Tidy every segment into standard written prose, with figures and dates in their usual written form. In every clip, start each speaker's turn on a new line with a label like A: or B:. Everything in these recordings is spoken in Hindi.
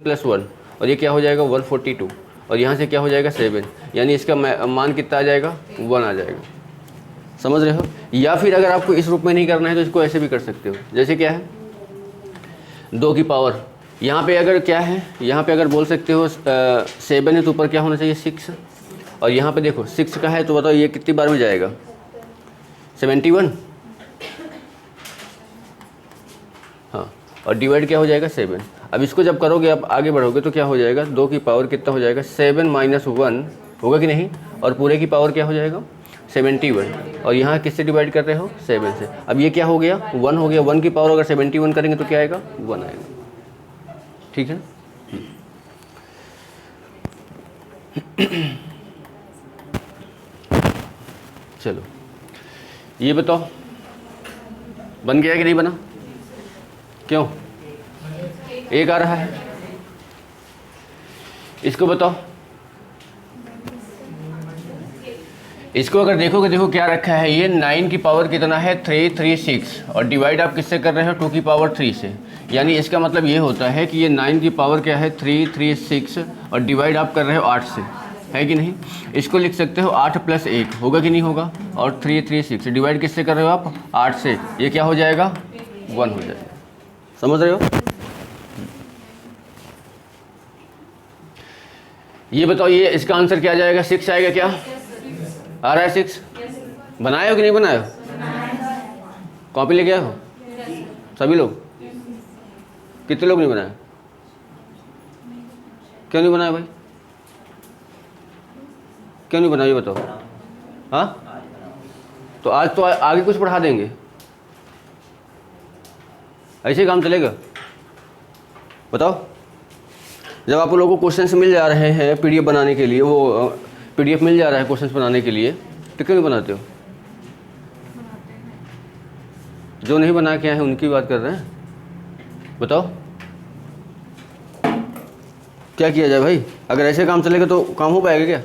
A: +1 और ये क्या हो जाएगा 142 और यहाँ से क्या हो जाएगा 7, यानी इसका मान कितना आ जाएगा 1 आ जाएगा। समझ रहे हो? या फिर अगर आपको इस रूप में नहीं करना है तो इसको ऐसे भी कर सकते हो, जैसे क्या है 2 की पावर, यहाँ पे अगर क्या है, यहाँ पे अगर बोल सकते हो 7 है तो ऊपर क्या होना चाहिए 6, और यहाँ पे देखो 6 का है तो बताओ ये कितनी बार में जाएगा 71, हाँ, और डिवाइड क्या हो जाएगा 7। अब इसको जब करोगे आप आगे बढ़ोगे तो क्या हो जाएगा 2 की पावर कितना हो जाएगा 7 - 1 होगा कि नहीं, और पूरे की पावर क्या हो जाएगा 71, और यहाँ किससे डिवाइड कर रहे हो 7 से। अब ये क्या हो गया 1 हो गया, 1 की पावर अगर 71 करेंगे तो क्या आएगा 1 आएगा। ठीक है, चलो ये बताओ बन गया कि नहीं बना, क्यों 1 आ रहा है, इसको बताओ। इसको अगर देखोगे, देखो क्या रखा है, ये 9 की पावर कितना है 336 और डिवाइड आप किससे कर रहे हो 2 की पावर 3 से, यानी इसका मतलब ये होता है कि ये 9 की पावर क्या है 336 और डिवाइड आप कर रहे हो 8 से, है कि नहीं। इसको लिख सकते हो 8 + 1 होगा कि नहीं होगा, और 336 डिवाइड किससे कर रहे हो आप 8 से, ये क्या हो जाएगा 1 हो जाएगा। समझ रहे हो? ये बताओ ये इसका आंसर क्या जाएगा 6 आएगा, क्या आ रहा है 6? बनाए हो कि नहीं बनाए हो? कॉपी लेके आए हो सभी लोग? कितने लोग नहीं बनाए? क्यों नहीं बनाया भाई, क्यों नहीं बनाया ये बताओ। हाँ, तो आज तो आगे कुछ पढ़ा देंगे, ऐसे काम चलेगा? बताओ, जब आप लोगों को क्वेश्चंस मिल जा रहे हैं पीडीएफ बनाने के लिए, वो पीडीएफ मिल जा रहा है क्वेश्चंस बनाने के लिए, तो क्यों नहीं बनाते हो? जो नहीं बना के आए हैं उनकी बात कर रहे हैं, बताओ क्या किया जाए भाई? अगर ऐसे काम चलेगा तो काम हो पाएगा क्या?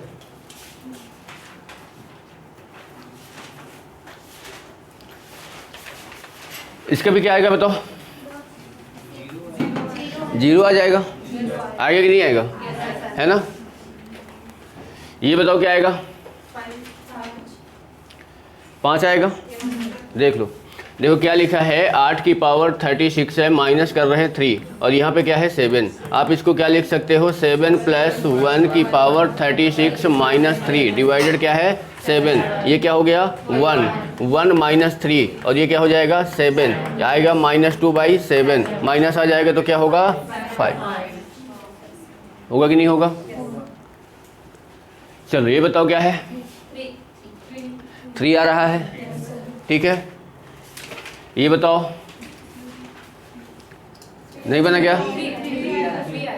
A: इसका भी क्या आएगा बताओ? 0 आ जाएगा, आएगा कि नहीं आएगा, है ना। ये बताओ क्या आएगा 5 आएगा। देख लो, देखो क्या लिखा है 8 की पावर 36 है, माइनस कर रहे हैं 3 और यहाँ पे क्या है 7। आप इसको क्या लिख सकते हो 7 + 1 की पावर 36 - 3 डिवाइडेड क्या है 7। ये क्या हो गया 1 - 3 और ये क्या हो जाएगा 7 आएगा -2/7, माइनस आ जाएगा तो क्या होगा 5 होगा कि नहीं होगा। चलो ये बताओ क्या है 3 आ रहा है, ठीक है। ये बताओ नहीं बना क्या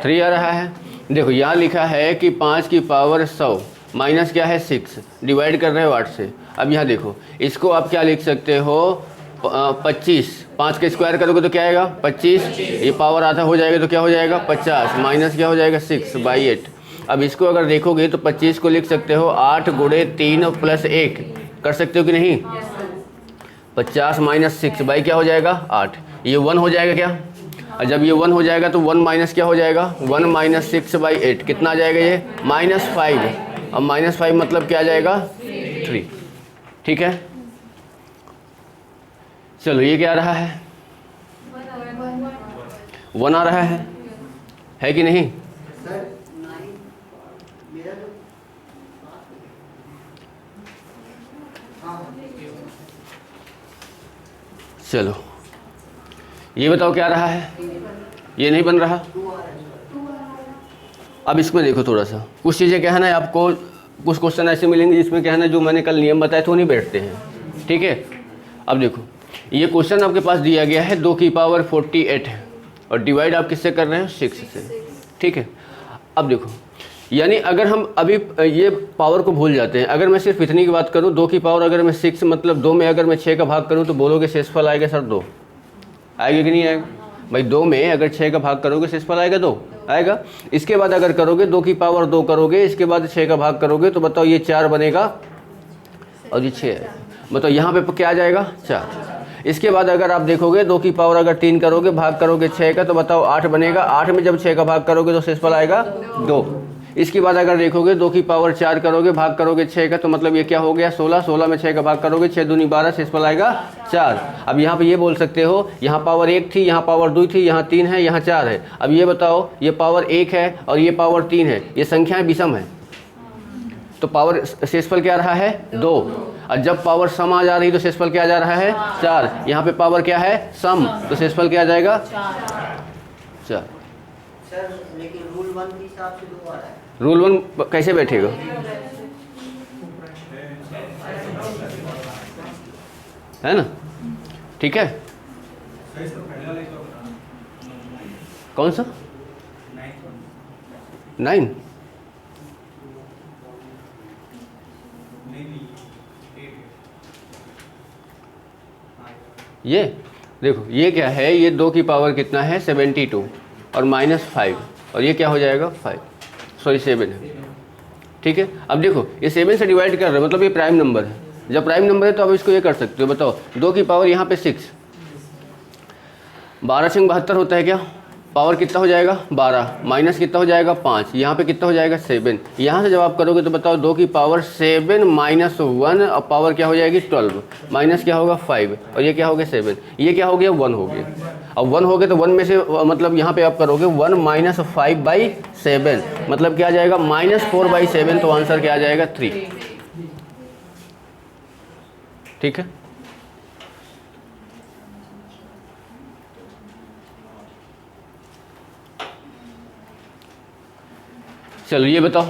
A: 3 आ रहा है। देखो यहाँ लिखा है कि 5 की पावर 100 माइनस क्या है 6 डिवाइड कर रहे हो 8 से। अब यहाँ देखो इसको आप क्या लिख सकते हो 25, 5 का स्क्वायर करोगे तो क्या आएगा 25, ये पावर आधा हो जाएगा तो क्या हो जाएगा 50 माइनस क्या हो जाएगा 6/8। अब इसको अगर देखोगे तो 25 को लिख सकते हो 8 × 3 + 1 कर सकते हो कि नहीं। 50 - 6 क्या हो जाएगा 8, ये 1 हो जाएगा क्या। और जब ये 1 हो जाएगा तो 1 माइनस क्या हो जाएगा 1 - 6/8 कितना आ जाएगा ये -5, और -5 मतलब क्या आ जाएगा 3, ठीक है। चलो ये क्या आ रहा है 1 आ रहा है कि नहीं। चलो ये बताओ क्या रहा है, ये नहीं बन रहा। अब इसमें देखो थोड़ा सा कुछ चीज़ें क्या है ना, आपको कुछ क्वेश्चन ऐसे मिलेंगे जिसमें क्या है ना जो मैंने कल नियम बताए तो नहीं बैठते हैं, ठीक है। अब देखो ये क्वेश्चन आपके पास दिया गया है 2 की पावर 48 है और डिवाइड आप किससे कर रहे हैं 6 से, ठीक है। अब देखो यानी अगर हम अभी ये पावर को भूल जाते हैं, अगर मैं सिर्फ इतनी की बात करूं 2 की पावर अगर मैं 6 मतलब 2 में अगर मैं 6 का भाग करूं तो बोलोगे शेषफल आएगा सर 2, आएगा कि नहीं आएगा भाई। 2 में अगर 6 का भाग करोगे शेषफल आएगा 2 आएगा। इसके बाद अगर करोगे 2 की पावर 2 करोगे, इसके बाद 6 का भाग करोगे तो बताओ ये 4 बनेगा और ये 6 आएगा। बताओ यहाँ पे क्या आ जाएगा 4। इसके बाद अगर आप देखोगे 2 की पावर अगर 3 करोगे, भाग करोगे 6 का, तो बताओ 8 बनेगा। 8 में जब 6 का भाग करोगे तो शेषफल आएगा 2। इसके बाद अगर देखोगे 2 की पावर 4 करोगे, भाग करोगे 6 का, तो मतलब ये क्या हो गया 16। 16 में 6 का भाग करोगे, 6 दूनी 12, शेषफल आएगा 4। अब यहाँ पे ये बोल सकते हो यहाँ पावर 1 थी, यहाँ पावर 2 थी, यहाँ 3 है, यहाँ 4 है। अब ये बताओ ये पावर 1 है और ये पावर 3 है, ये संख्याएं विषम है, तो पावर शेषफल क्या रहा है 2। और जब पावर सम आ जा रही तो शेषफल क्या जा रहा है 4। यहाँ पे पावर क्या है सम, तो शेषफल क्या आ जाएगा 4।
B: सर लेकिन रूल 1 के हिसाब से 2 आ रहा है।
A: रूल 1 कैसे बैठेगा? है ना, ठीक है। कौन सा 9? ये देखो ये क्या है, ये 2 की पावर कितना है 72 और -5, और ये क्या हो जाएगा 7 है, ठीक है। अब देखो ये 7 से डिवाइड कर रहे हो, मतलब ये प्राइम नंबर है। जब प्राइम नंबर है तो अब इसको ये कर सकते हो। बताओ 2 की पावर यहाँ पे 6, 12 से 72 होता है क्या, पावर कितना हो जाएगा 12, माइनस कितना हो जाएगा 5, यहाँ पे कितना हो जाएगा 7। यहाँ से जब आप करोगे तो बताओ 2 की पावर 7 माइनस 1 और पावर क्या हो जाएगी 12, माइनस क्या होगा 5 और ये क्या हो गया 7, ये क्या हो गया 1 हो गया। अब 1 हो गया तो 1 में से मतलब यहाँ पे आप करोगे 1 माइनस 5/7, मतलब क्या आ जाएगा -4/7, तो आंसर क्या आ जाएगा 3, ठीक है। चलो ये बताओ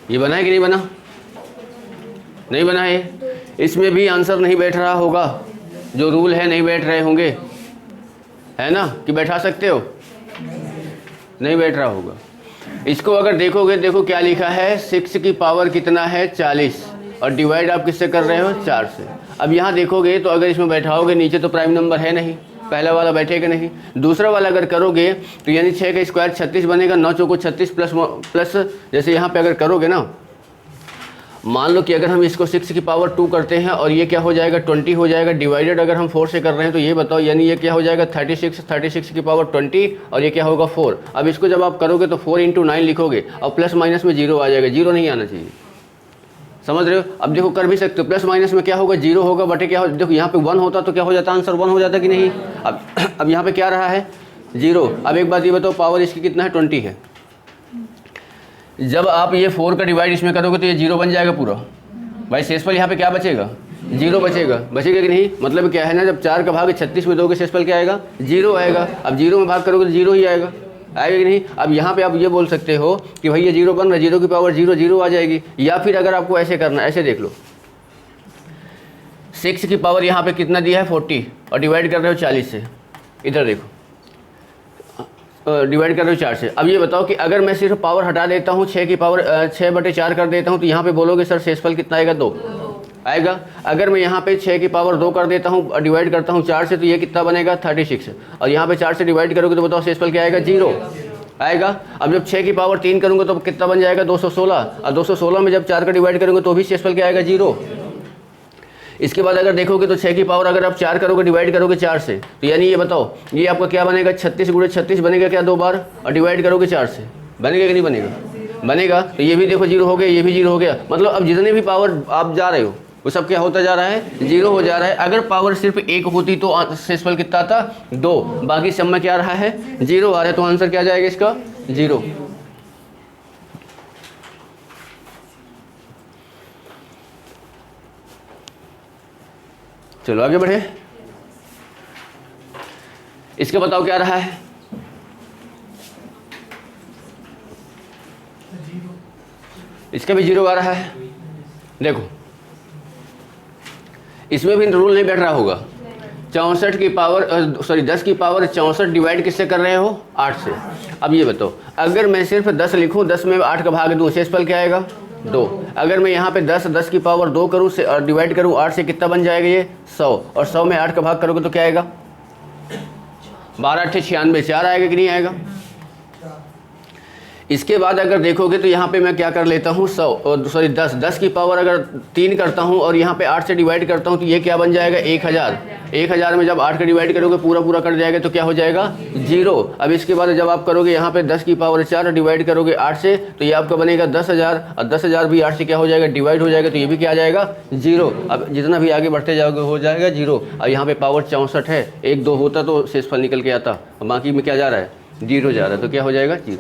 A: ये बना है कि नहीं बना? नहीं बना है। इसमें भी आंसर नहीं बैठ रहा होगा, जो रूल है नहीं बैठ रहे होंगे, है ना, कि बैठा सकते हो? नहीं बैठ रहा होगा। इसको अगर देखोगे, देखो क्या लिखा है 6 की पावर कितना है 40 और डिवाइड आप किससे कर रहे हो 4 से। अब यहाँ देखोगे तो अगर इसमें बैठाओगे नीचे तो प्राइम नंबर है नहीं, पहला वाला बैठेगा नहीं। दूसरा वाला अगर करोगे तो यानी 6 का स्क्वायर 36 बनेगा, 9 चौको 36 प्लस जैसे यहाँ पे अगर करोगे ना, मान लो कि अगर हम इसको 6 की पावर 2 करते हैं और ये क्या हो जाएगा 20 हो जाएगा, डिवाइडेड अगर हम 4 से कर रहे हैं तो ये बताओ यानी ये क्या हो जाएगा 36 की पावर 20 और ये क्या होगा 4। अब इसको जब आप करोगे तो 4 × 9 लिखोगे और प्लस माइनस में 0 आ जाएगा, 0 नहीं आना चाहिए, समझ रहे हो। अब देखो कर भी सकते हो, प्लस माइनस में क्या होगा 0 होगा बटे क्या हो, देखो यहाँ पे 1 होता तो क्या हो जाता, आंसर 1 हो जाता कि नहीं। अब यहाँ पे क्या रहा है 0। अब एक बात ये बताओ पावर इसकी कितना है 20 है। जब आप ये 4 का डिवाइड इसमें करोगे तो ये 0 बन जाएगा पूरा, भाई शेषफल यहाँ पे क्या बचेगा 0 बचेगा कि नहीं। मतलब क्या है ना, जब 4 का भाग 36 में दोगे शेषफल क्या आएगा 0 आएगा। अब 0 में भाग करोगे तो 0 ही आएगा कि नहीं। अब यहाँ पे आप ये बोल सकते हो कि भाई ये 0 बन रहा है, 0 की पावर 0 आ जाएगी। या फिर अगर आपको ऐसे करना, ऐसे देख लो 6 की पावर यहाँ पे कितना दिया है 40 और डिवाइड कर रहे हो 40 से, इधर देखो डिवाइड कर रहे हो 4 से। अब ये बताओ कि अगर मैं सिर्फ पावर हटा देता हूँ 6 की पावर 6/4 कर देता हूँ तो यहाँ पे बोलोगे सर शेषफल कितना आएगा 2 आएगा। अगर मैं यहाँ पे 6 की पावर 2 कर देता हूँ डिवाइड करता हूँ 4 से तो ये कितना बनेगा 36 और यहाँ पे 4 से डिवाइड करोगे तो बताओ शेषफल क्या आएगा 0 आएगा। अब जब 6 की पावर 3 करूँगा तो कितना बन जाएगा 216 और 216 में जब 4 का डिवाइड करोगे तो भी शेषफल क्या आएगा 0। इसके बाद अगर देखोगे तो 6 की पावर अगर आप 4 करोगे डिवाइड करोगे 4 से तो यानी ये बताओ ये आपका क्या बनेगा 36 × 36 बनेगा क्या 2 बार और डिवाइड करोगे 4 से, बनेगा कि नहीं बनेगा। तो ये भी देखो 0 हो गया, ये भी 0 हो गया। मतलब अब जितने भी पावर आप जा रहे हो वो सब क्या होता जा रहा है 0 हो जा रहा है। अगर पावर सिर्फ 1 होती तो शेषफल कितना आता 2, बाकी सब में क्या रहा है 0 आ रहा है, तो आंसर क्या जाएगा इसका 0। चलो आगे बढ़े। इसका बताओ क्या रहा है, इसका भी 0 आ रहा है। देखो इसमें भी रूल नहीं बैठ रहा होगा। 64 की पावर 10 की पावर 64 डिवाइड किससे कर रहे हो 8 से। अब ये बताओ अगर मैं सिर्फ 10 लिखूं, 10 में 8 का भाग दूं, शेषफल क्या आएगा 2। अगर मैं यहाँ पे 10 की पावर 2 करूँ से और डिवाइड करूँ 8 से, कितना बन जाएगा ये 100 और 100 में 8 का भाग करोगे तो क्या आएगा 12 × 8 = 96, 4 आएगा कि नहीं आएगा। इसके बाद अगर देखोगे तो यहाँ पे मैं क्या कर लेता हूँ 10 की पावर अगर 3 करता हूँ और यहाँ पे 8 से डिवाइड करता हूँ तो ये क्या बन जाएगा 1000। 1000 में जब 8 का डिवाइड करोगे पूरा कट जाएगा तो क्या हो जाएगा 0। अब इसके बाद जब आप करोगे यहाँ पे 10 की पावर 4 डिवाइड करोगे 8 से तो ये आपका बनेगा 10,000 और 10,000 भी 8 से क्या हो जाएगा डिवाइड हो जाएगा तो ये भी क्या आ जाएगा 0। अब जितना भी आगे बढ़ते जाओगे हो जाएगा 0। अब यहाँ पे पावर 64 है, 1 2 होता तो शेषफल निकल के आता और बाकी में क्या जा रहा है 0 जा रहा है तो क्या हो जाएगा 0।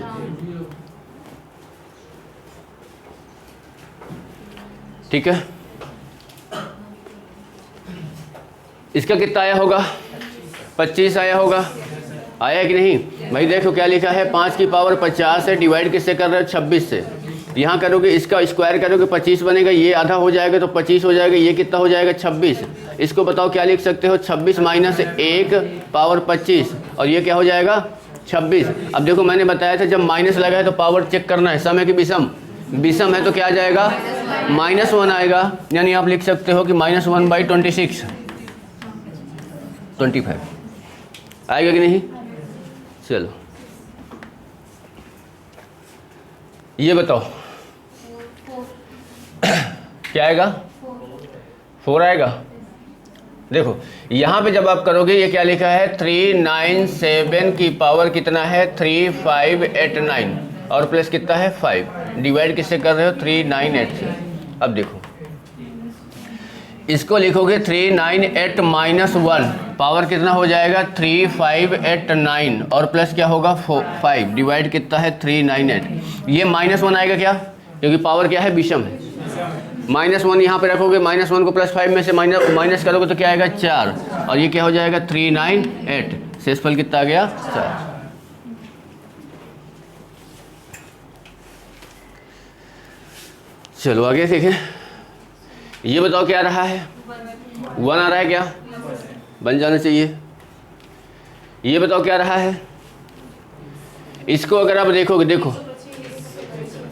A: ठीक है, इसका कितना आया होगा 25 आया होगा, आया कि नहीं भाई। देखो क्या लिखा है 5 की पावर 50 है, डिवाइड किससे कर रहे हो 26 से। यहाँ करोगे इसका स्क्वायर करोगे 25 बनेगा, ये आधा हो जाएगा तो 25 हो जाएगा, ये कितना हो जाएगा 26। इसको बताओ क्या लिख सकते हो 26 माइनस 1 पावर 25 और ये क्या हो जाएगा 26। अब देखो मैंने बताया था जब माइनस लगा है तो पावर चेक करना है, सम है कि विषम, विषम है तो क्या आ जाएगा -1 आएगा। यानी आप लिख सकते हो कि -1/26 25 आएगा कि नहीं। चलो ये बताओ क्या आएगा 4 आएगा। देखो यहाँ पे जब आप करोगे ये क्या लिखा है 397 की पावर कितना है 3589 और प्लस कितना है 5, डिवाइड किससे कर रहे हो 398 से। अब देखो इसको लिखोगे 398 माइनस 1 पावर कितना हो जाएगा 3589 और प्लस क्या होगा 5, डिवाइड कितना है 398। ये -1 आएगा क्या, क्योंकि पावर क्या है विषम है। -1 यहाँ पे रखोगे, -1 को +5 में से माइनस करोगे तो क्या आएगा 4 और ये क्या हो जाएगा 398। शेषफल कितना आ गया 4। चलो आगे देखें, ये बताओ क्या रहा है 1 आ रहा है क्या, बन जाना चाहिए। ये बताओ क्या रहा है, इसको अगर आप देखोगे, देखो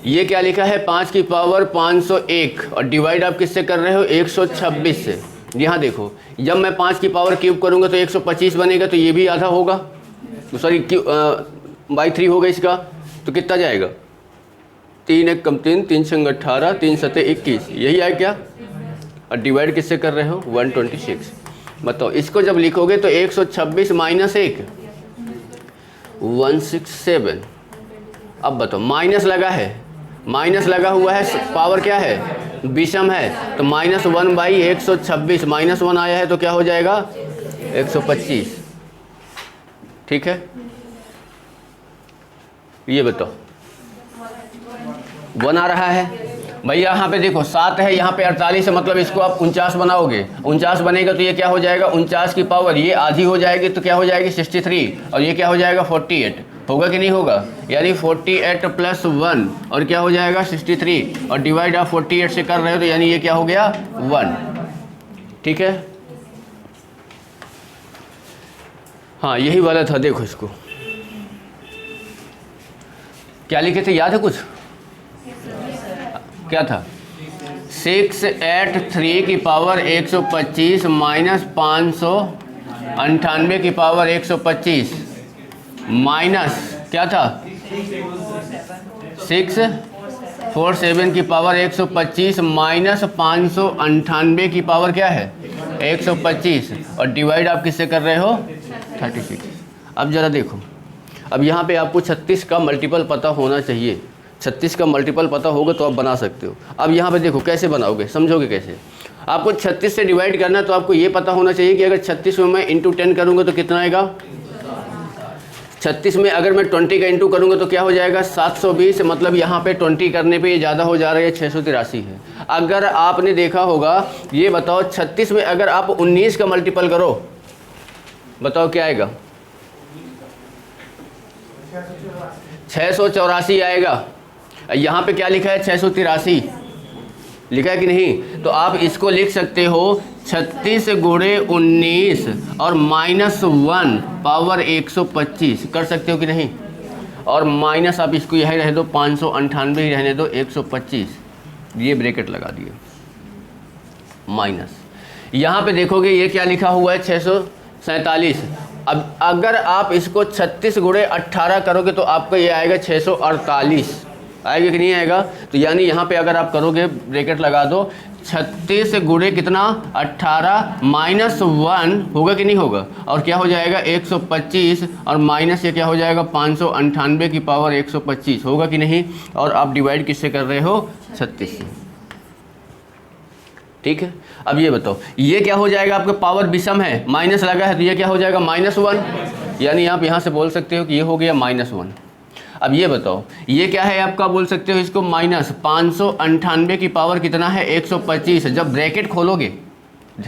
A: ये क्या लिखा है 5 की पावर 501 और डिवाइड आप किससे कर रहे हो 126 से। यहाँ देखो जब मैं 5 की पावर क्यूब करूँगा तो 125 बनेगा तो ये भी आधा होगा, सॉरी बाई 3 होगा इसका, तो कितना जाएगा 3 1 कम 3, 3 संग 18, 3 7 21, यही है क्या। और डिवाइड किससे कर रहे हो 126। बताओ इसको जब लिखोगे तो 126 माइनस 1 167। अब बताओ माइनस लगा है, माइनस लगा हुआ है, पावर क्या है विषम है तो -1/126 -1 आया है तो क्या हो जाएगा 125। ठीक है, ये बताओ 1 आ रहा है भैया। यहाँ पे देखो 7 है, यहाँ पे 48 है, मतलब इसको आप 49 बनाओगे, 49 बनेगा तो ये क्या हो जाएगा 49 की पावर ये आधी हो जाएगी तो क्या हो जाएगी 63 और ये क्या हो जाएगा 48, होगा कि नहीं होगा। यानी 48 + 1 और क्या हो जाएगा 63 और डिवाइड आप 48 से कर रहे हो तो यानी ये क्या हो गया 1। ठीक है, हाँ यही वाला था। देखो इसको क्या लिखे थे, याद है कुछ, क्या था 683 की पावर 125 माइनस 598 की पावर 125 माइनस क्या था 647 की पावर 125 माइनस 598 की पावर क्या है 125 और डिवाइड आप किससे कर रहे हो 36। अब ज़रा देखो, अब यहाँ पे आपको 36 का मल्टीपल पता होना चाहिए। 36 का मल्टीपल पता होगा तो आप बना सकते हो। अब यहाँ पे देखो कैसे बनाओगे, समझोगे कैसे। आपको 36 से डिवाइड करना है तो आपको ये पता होना चाहिए कि अगर 36 में मैं इंटू 10 करूँगा तो कितना आएगा 36 में अगर मैं 20 का इंटू करूँगा तो क्या हो जाएगा 720, मतलब यहाँ पे 20 करने पे ये ज़्यादा हो जा रहा है, 683 है। अगर आपने देखा होगा, ये बताओ 36 में अगर आप 19 का मल्टीपल करो बताओ क्या आएगा 684 आएगा। यहाँ पे क्या लिखा है 683 लिखा है कि नहीं, तो आप इसको लिख सकते हो 36 गुणे 19 और -1 पावर 125 कर सकते हो कि नहीं। और माइनस आप इसको यही रह दो 598 ही रहने दो 125, ये ब्रैकेट लगा दिए माइनस। यहाँ पे देखोगे ये क्या लिखा हुआ है 647 अब अगर आप इसको 36 गुणे 18 करोगे तो आपका ये आएगा 648, आएगा कि नहीं आएगा? तो यानी यहाँ पे अगर आप करोगे, ब्रैकेट लगा दो, 36 गुणे कितना 18 माइनस 1 होगा कि नहीं होगा, और क्या हो जाएगा 125, और माइनस ये क्या हो जाएगा 598 की पावर 125 होगा कि नहीं? और आप डिवाइड किससे कर रहे हो? 36 से। ठीक है, अब ये बताओ ये क्या हो जाएगा? आपका पावर विषम है, माइनस लगा है, तो ये क्या हो जाएगा -1, यानी आप यहाँ से बोल सकते हो कि ये हो गया -1। अब ये बताओ ये क्या है आपका, बोल सकते हो इसको माइनस 598 की पावर कितना है 125। जब ब्रैकेट खोलोगे,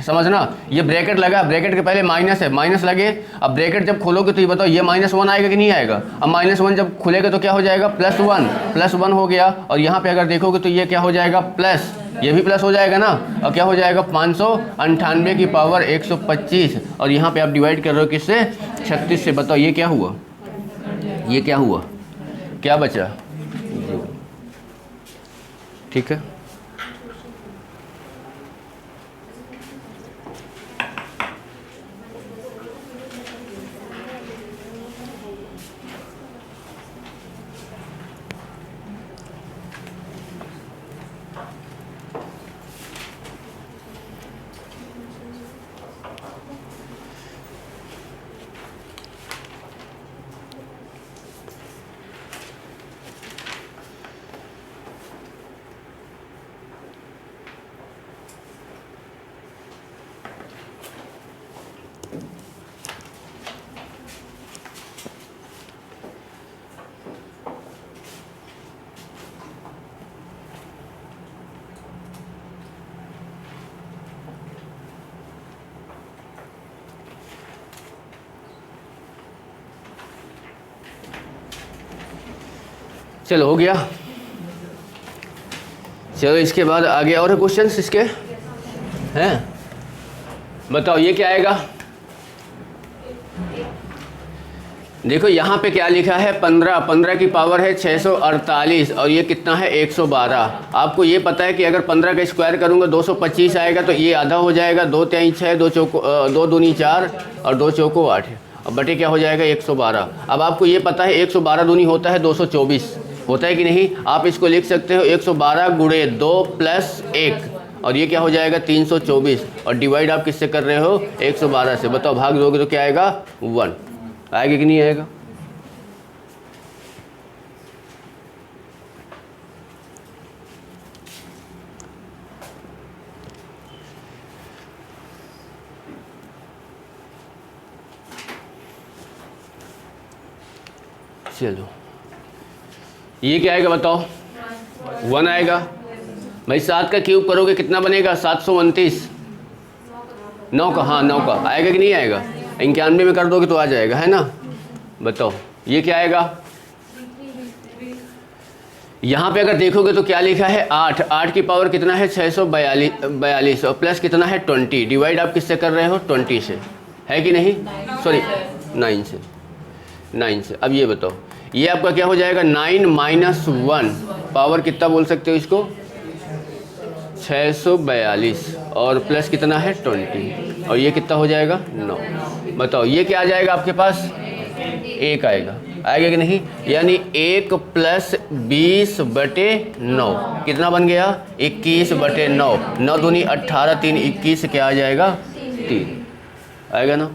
A: समझना, ये ब्रैकेट लगा, ब्रैकेट के पहले माइनस है, माइनस लगे, अब ब्रैकेट जब खोलोगे तो ये बताओ ये -1 आएगा कि नहीं आएगा? अब -1 जब खुलेगा तो क्या हो जाएगा +1 हो गया, और यहाँ पे अगर देखोगे तो ये क्या हो जाएगा प्लस, ये भी प्लस हो जाएगा ना, और क्या हो जाएगा 598 की पावर 125, और यहाँ पे आप डिवाइड कर रहे हो किससे? 36 से। बताओ ये क्या हुआ? ये क्या हुआ? क्या बचा? ठीक है, चलो हो गया। चलो इसके बाद आगे और क्वेश्चंस इसके हैं, बताओ ये क्या आएगा? देखो यहाँ पे क्या लिखा है 15 की पावर है 648, और ये कितना है 112। आपको ये पता है कि अगर 15 का स्क्वायर करूँगा 225 आएगा, तो ये आधा हो जाएगा, 2 3 6, 2 दूनी 4 और 2 चौको 8, और बटे क्या हो जाएगा 112। अब आपको ये पता है 112 दूनी होता है 224, होता है कि नहीं? आप इसको लिख सकते हो 112 गुणे 2 + 1, और ये क्या हो जाएगा 324, और डिवाइड आप किससे कर रहे हो 112 से। बताओ भाग दोगे तो क्या आएगा 1, आएगा कि नहीं आएगा? चलो ये क्या आएगा बताओ? 1 आएगा। भाई 7 का क्यूब करोगे कितना बनेगा? 729, 9 का, हाँ 9 का आएगा कि नहीं आएगा? 91 में कर दोगे तो आ जाएगा, है ना? बताओ ये क्या आएगा? यहाँ पे अगर देखोगे तो क्या लिखा है 8 की पावर कितना है 642, और प्लस कितना है 20, डिवाइड आप किससे कर रहे हो 20 से, है कि नहीं? सॉरी 9 से। अब ये बताओ ये आपका क्या हो जाएगा 9 - 1, पावर कितना बोल सकते हो इसको 642, और प्लस कितना है 20, और ये कितना हो जाएगा 9। बताओ ये क्या आ जाएगा आपके पास? 1 आएगा, आएगा कि नहीं? यानी 1 + 20/9 कितना बन गया 21/9, 9 दूनी 18, 3 21, क्या आ जाएगा 3, आएगा ना?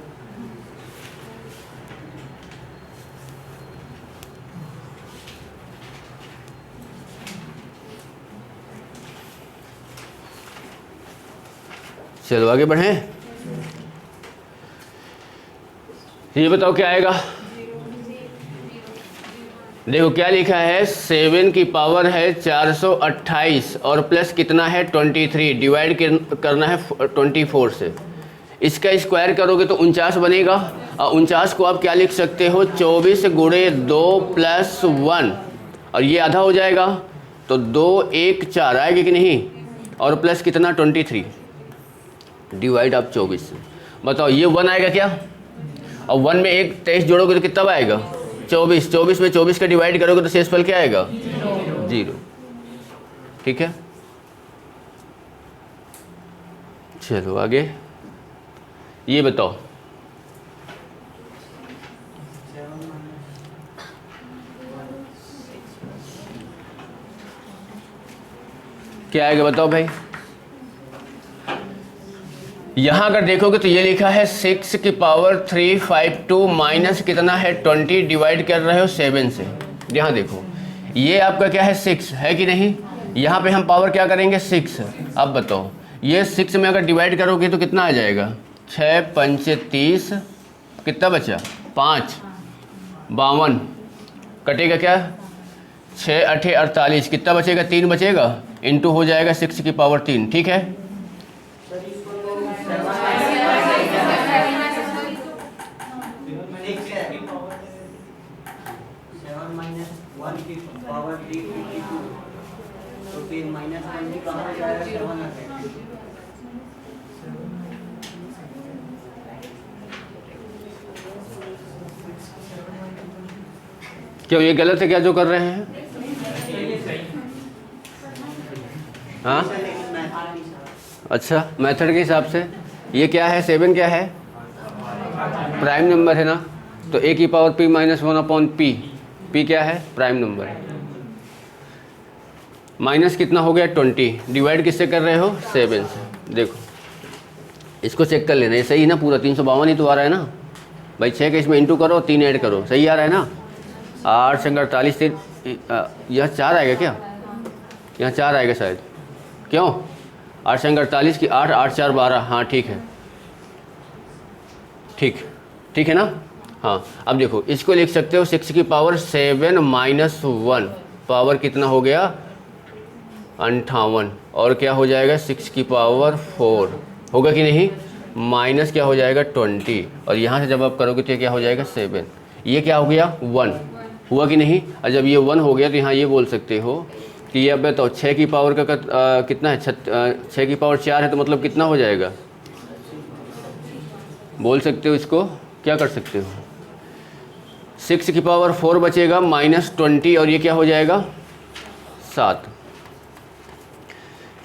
A: चलो आगे बढ़ें। ये बताओ क्या आएगा? देखो क्या लिखा है 7 की पावर है 428, और प्लस कितना है 23, डिवाइड करना है 24 से। इसका स्क्वायर करोगे तो 49 बनेगा, और 49 को आप क्या लिख सकते हो 24 गुणे 2 + 1, और ये आधा हो जाएगा, तो 2 1 4 आएगा कि नहीं? और प्लस कितना 23, डिवाइड आप 24 से। बताओ ये 1 आएगा क्या? और 1 में एक 23 जोड़ोगे तो कितना आएगा 24, 24 में 24 का डिवाइड करोगे तो शेषफल क्या आएगा 0। ठीक है, चलो आगे। ये बताओ क्या आएगा बताओ भाई। यहां अगर देखोगे तो ये लिखा है 6 की पावर 352 माइनस कितना है 20 डिवाइड कर रहे हो 7 से। यहाँ देखो ये आपका क्या है 6 है कि नहीं, यहाँ पे हम पावर क्या करेंगे 6। अब बताओ ये 6 में अगर डिवाइड करोगे तो कितना आ जाएगा 6 पंचे 30, कितना बचा 5 52, कटेगा क्या 6 8 48, कितना बचेगा 3 बचेगा, इंटू हो जाएगा 6 की पावर 3। ठीक है
B: पावर 352 तो फिर -1 भी कहाँ जाएगा 7 आ जाएगा।
A: क्यों ये गलत है क्या जो कर रहे हैं? हाँ अच्छा मेथड के हिसाब से ये क्या है 7 क्या है प्राइम नंबर है ना, तो a की power p minus 1 upon p, p क्या है प्राइम नंबर है। माइनस कितना हो गया 20, डिवाइड किससे कर रहे हो 7 से। देखो इसको चेक कर लेना, ये सही ना पूरा 352 ही तो आ रहा है ना भाई। 6 के इसमें इंटू करो 3 ऐड करो, सही आ रहा है ना। 8 संग 48 यह 4 आएगा क्या, यहाँ 4 आएगा शायद, क्यों 8 संग 48 की 8 8 4 12, हाँ ठीक है ठीक है ना। हाँ अब देखो इसको लिख सकते हो 6 की पावर 7 माइनस 1, पावर कितना हो गया 58, और क्या हो जाएगा 6 की पावर 4 होगा कि नहीं, माइनस क्या हो जाएगा 20, और यहाँ से जब आप करोगे तो क्या हो जाएगा 7, ये क्या हो गया 1 हुआ कि नहीं। और जब ये 1 हो गया तो यहाँ ये बोल सकते हो कि ये अब बताओ 6 की पावर का कितना है 6 की पावर 4 है, तो मतलब कितना हो जाएगा बोल सकते हो। इसको क्या कर सकते हो 6 की पावर 4 बचेगा -20, और ये क्या हो जाएगा 7।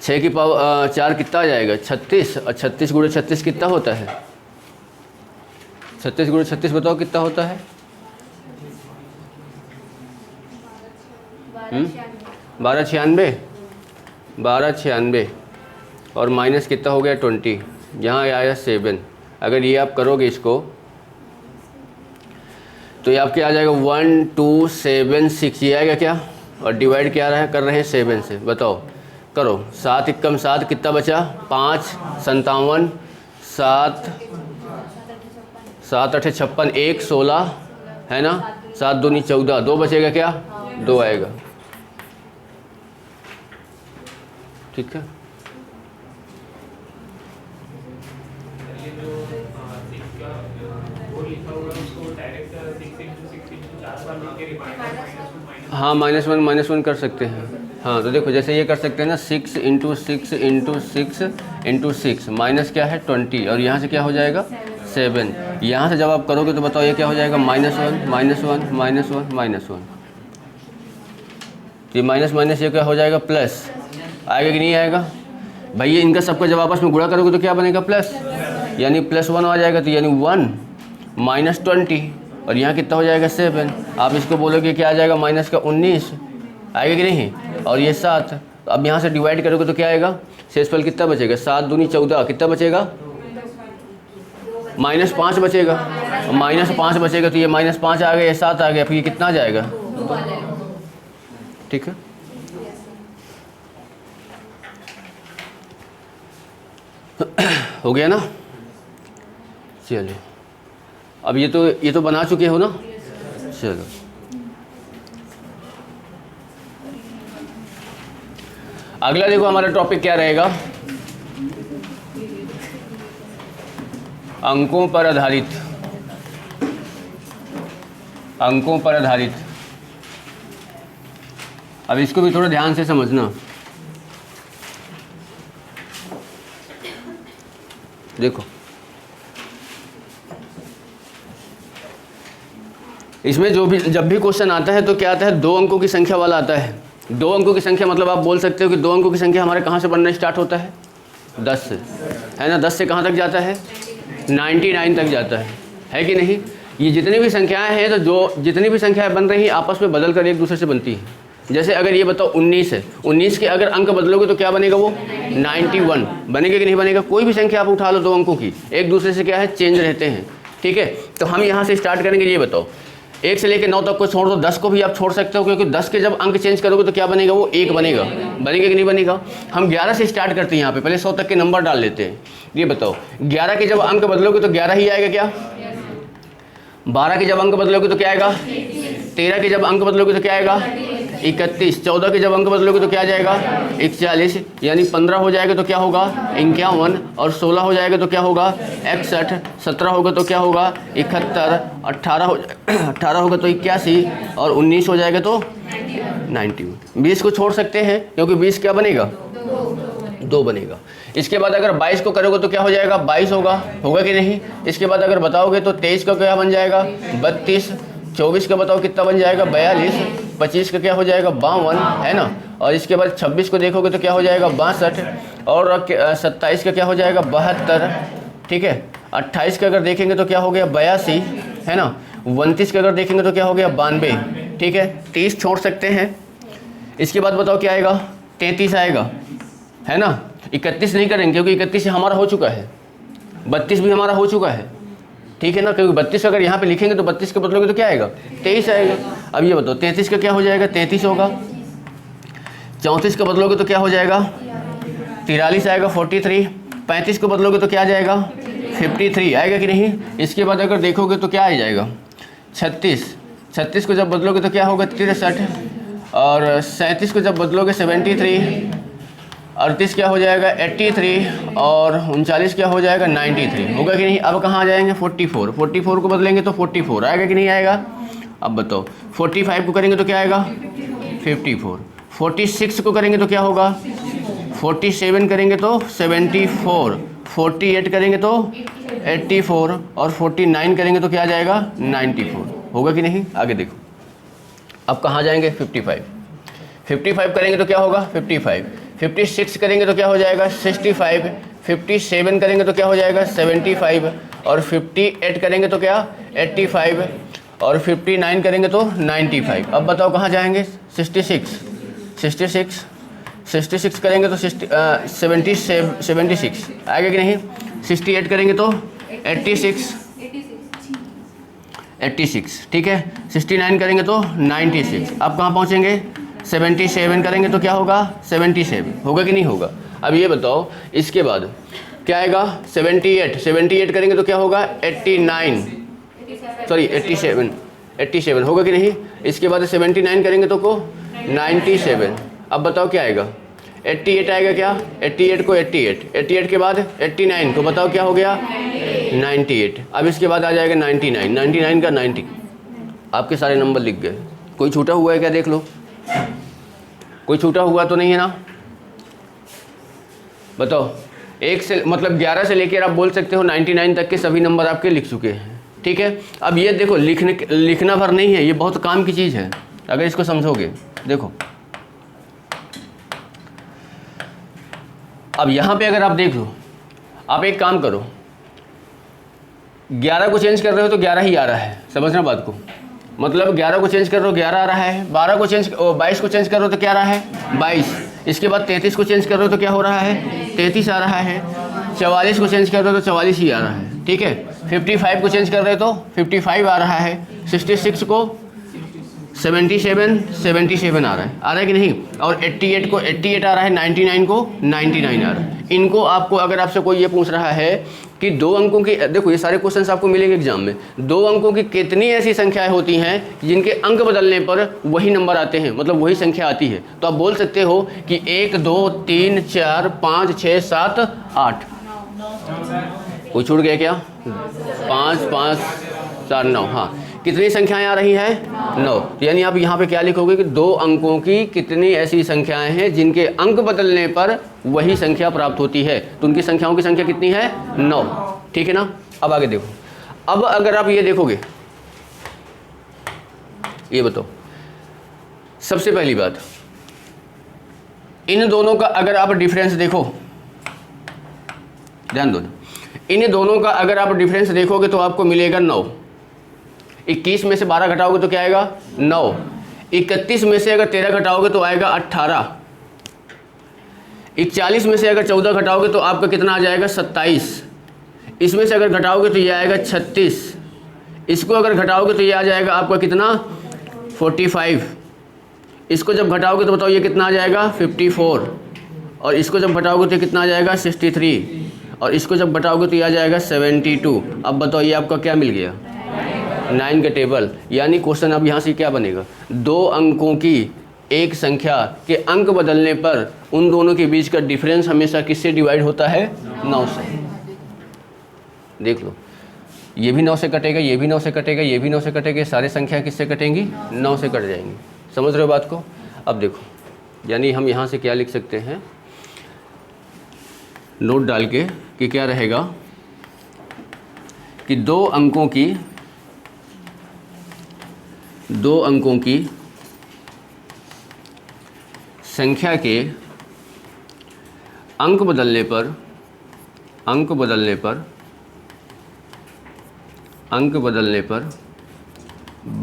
A: 6 की पावर 4 कितना आ जाएगा 36, और 36 गुणे 36 कितना होता है 36 गुणे 36 बताओ कितना होता है 1296, और माइनस कितना हो गया 20, यहाँ आया 7। अगर ये आप करोगे इसको तो ये आपके आ जाएगा 1276, ये आएगा क्या, और डिवाइड क्या रहा है कर रहे हैं 7 से। बताओ करो 7 एकम 7 कितना बचा 5 57, 7 7 8 56, 1 16 है ना, 7 दूनी 14, 2 बचेगा क्या 2 आएगा। ठीक है हाँ -1 कर सकते हैं। हाँ तो देखो जैसे ये कर सकते हैं ना 6 इंटू 6 इंटू 6 इंटू 6, माइनस क्या है 20, और यहाँ से क्या हो जाएगा 7। यहाँ से जब आप करोगे तो बताओ ये क्या हो जाएगा -1, ये माइनस माइनस ये क्या हो जाएगा प्लस, आएगा कि नहीं आएगा भाई। ये इनका सबका जब आपस में गुणा करोगे तो क्या बनेगा प्लस, यानी +1 आ जाएगा, तो यानी 1 -20, और यहाँ कितना हो जाएगा 7। आप इसको बोलोगे क्या आ जाएगा माइनस का 19 आएगा कि नहीं, और ये 7। अब यहाँ से डिवाइड करोगे तो क्या आएगा शेषफल कितना बचेगा 7 दूनी 14, कितना बचेगा -5 बचेगा, और -5 बचेगा तो ये -5 आ गया, ये 7 आ गया, फिर ये कितना आ जाएगा। ठीक है हो गया ना। चलो अब ये तो बना चुके हो ना। चलो अगला देखो हमारा टॉपिक क्या रहेगा, अंकों पर आधारित। अब इसको भी थोड़ा ध्यान से समझना। देखो इसमें जब भी क्वेश्चन आता है तो क्या आता है 2 अंकों की संख्या वाला आता है। 2 अंकों की संख्या मतलब आप बोल सकते हो कि 2 अंकों की संख्या हमारे कहाँ से बनना स्टार्ट होता है 10 से, है ना। 10 से कहाँ तक जाता है 99 तक जाता है कि नहीं। ये जितनी भी संख्याएं हैं, तो जो जितनी भी संख्याएं बन रही हैं आपस में बदल कर एक दूसरे से बनती हैं। जैसे अगर ये बताओ 19 है, 19 के अगर अंक बदलोगे तो क्या बनेगा, वो 91 बनेगा कि नहीं बनेगा। कोई भी संख्या आप उठा लो 2 अंकों की, एक दूसरे से क्या है, चेंज रहते हैं। ठीक है, तो हम यहाँ से स्टार्ट करेंगे। ये बताओ 1 से लेकर 9 तक को छोड़ दो, 10 को भी आप छोड़ सकते हो, क्योंकि 10 के जब अंक चेंज करोगे तो क्या बनेगा, वो 1 बनेगा। बनेगा कि नहीं बनेगा। हम 11 से स्टार्ट करते हैं, यहाँ पे पहले 100 तक के नंबर डाल लेते हैं। ये बताओ 11 के जब अंक बदलोगे तो 11 ही आएगा क्या, 12 के जब अंक बदलोगे तो क्या आएगा, 13 के जब अंक बदलोगे तो क्या आएगा, 31, 14 के जब अंक बदलोगे तो क्या आ जाएगा, 41, यानी 15 हो जाएगा तो क्या होगा, 51, और 16 हो जाएगा तो क्या होगा, 61, 17 होगा तो क्या होगा, 71, 18 होगा तो 81, और 19 हो जाएगा तो 90। 20 को छोड़ सकते हैं, क्योंकि 20 क्या बनेगा, 2 बनेगा। इसके बाद अगर 22 को करोगे तो क्या हो जाएगा, 22 होगा कि नहीं। इसके बाद अगर बताओगे तो 23 का क्या बन जाएगा, 32, 24 का बताओ कितना बन जाएगा, 42, 25 का क्या हो जाएगा, 52, है ना। और इसके बाद 26 को देखोगे तो क्या हो जाएगा, 62, और 27 का क्या हो जाएगा, 72, ठीक है। 28 का अगर देखेंगे तो क्या हो गया, 82, है ना। 29 का अगर देखेंगे तो क्या हो गया, 92, ठीक है। 30 छोड़ सकते हैं। इसके बाद बताओ क्या आएगा, 33 आएगा, है ना। 31 नहीं करेंगे, क्योंकि 31 हमारा हो चुका है, 32 भी हमारा हो चुका है, ठीक है ना। क्योंकि 32 अगर यहाँ पे लिखेंगे तो 32 के बदलोगे तो क्या आएगा, 23 आएगा। अब ये बताओ 33 का क्या हो जाएगा, 33 होगा। 34 का बदलोगे तो क्या हो जाएगा, 43 आएगा, 43। 35 को बदलोगे तो क्या आ जाएगा, 53 आएगा कि नहीं। इसके बाद अगर देखोगे तो क्या आ जाएगा, 36 को जब बदलोगे तो क्या होगा, 63, और 37 को जब बदलोगे 73, 38 क्या हो जाएगा, 83, और 39 क्या हो जाएगा, 93, होगा कि नहीं। अब कहाँ आ जाएंगे, 44 को बदलेंगे तो 44 आएगा कि नहीं आएगा। अब बताओ 45 को करेंगे तो क्या आएगा, 54। 46 को करेंगे तो क्या होगा, 47 करेंगे तो 74, 48 करेंगे तो 84, और 49 करेंगे तो क्या आ जाएगा, 94, होगा कि नहीं। आगे देखो, अब कहाँ जाएंगे, 55 करेंगे तो क्या होगा, 56 करेंगे तो क्या हो जाएगा, 65, 57 करेंगे तो क्या हो जाएगा, 75, और 58 करेंगे तो क्या, 85, और 59 करेंगे तो 95। अब बताओ कहाँ जाएंगे, 66 करेंगे तो 76 आएगा कि नहीं। 68 करेंगे तो 86, ठीक है। 69 करेंगे तो 96। अब कहाँ पहुँचेंगे, 77 करेंगे तो क्या होगा, 77, होगा कि नहीं होगा। अब ये बताओ इसके बाद क्या आएगा, 78 करेंगे तो क्या होगा, 87, होगा कि नहीं। इसके बाद 79 करेंगे तो को 97। अब बताओ क्या आएगा, 88 आएगा क्या, 88 को 88 के बाद 89 को बताओ क्या हो गया, 98। अब इसके बाद आ जाएगा 99 का 90। आपके सारे नंबर लिख गए। कोई छूटा हुआ है क्या, देख लो, कोई छूटा हुआ तो नहीं है ना। बताओ 1 से मतलब 11 से लेकर आप बोल सकते हो 99 तक के सभी नंबर आपके लिख चुके हैं, ठीक है। अब ये देखो लिखना भर नहीं है, ये बहुत काम की चीज़ है अगर इसको समझोगे। देखो अब यहाँ पे अगर आप देख लो, आप एक काम करो, 11 को चेंज कर रहे हो तो 11 ही आ रहा है, समझना बात को। मतलब 11 को चेंज कर रहे हो 11 आ रहा है, 22 को चेंज कर रहे हो तो क्या आ रहा है, 22। इसके बाद 33 को चेंज कर रहे हो तो क्या हो रहा है, 33 आ रहा है। 44 को चेंज कर रहे हो तो 44 ही आ रहा है, ठीक है। 55 को चेंज कर रहे हो तो 55 आ रहा है। 66 को 77 आ रहा है कि नहीं। और 88 को 88 आ रहा है, 99 को 99 आ रहा है। इनको आपको अगर आपसे कोई ये पूछ रहा है कि 2 अंकों की, देखो ये सारे क्वेश्चंस आपको मिलेंगे एग्जाम में, 2 अंकों की कितनी ऐसी संख्याएं होती हैं जिनके अंक बदलने पर वही नंबर आते हैं, मतलब वही संख्या आती है। तो आप बोल सकते हो कि 1 2 3 4 5 6 7 8। कोई छूट गया क्या, 5 5 4 9, हाँ। कितनी संख्याएं आ रही हैं, 9। यानी आप यहाँ पे क्या लिखोगे कि 2 अंकों की कितनी ऐसी संख्याएं हैं जिनके अंक बदलने पर वही संख्या प्राप्त होती है। तो उनकी संख्याओं की संख्या कितनी है, 9, ठीक है ना। अब आगे देखो, अब अगर आप ये देखोगे, ये बताओ सबसे पहली बात, इन दोनों का अगर आप डिफरेंस देखो, ध्यान दो, इन दोनों का अगर आप डिफरेंस देखोगे तो आपको मिलेगा 9, 21 में से 12 घटाओगे तो क्या आएगा 9, 31 में से अगर 13 घटाओगे तो आएगा 18, 41 में से अगर 14 घटाओगे तो आपका कितना आ जाएगा 27, इसमें से अगर घटाओगे तो ये आएगा 36, इसको अगर घटाओगे तो ये आ जाएगा आपका कितना 45, इसको जब घटाओगे तो बताओ ये कितना आ जाएगा 54, और इसको जब घटाओगे तो कितना आ जाएगा 63, और इसको जब घटाओगे तो ये आ जाएगा 72। अब बताओ ये आपका क्या मिल गया 9 का टेबल। यानी क्वेश्चन अब यहाँ से क्या बनेगा, 2 अंकों की एक संख्या के अंक बदलने पर उन दोनों के बीच का डिफरेंस हमेशा किससे डिवाइड होता है 9 से। देख लो, ये भी 9 से कटेगा, ये भी 9 से कटेगा, ये भी 9 से कटेगा, सारी संख्या किससे कटेंगी 9 से कट जाएंगी। समझ रहे हो बात को। अब देखो, यानी हम यहाँ से क्या लिख सकते हैं, नोट डाल के कि क्या रहेगा कि 2 अंकों की संख्या के अंक बदलने पर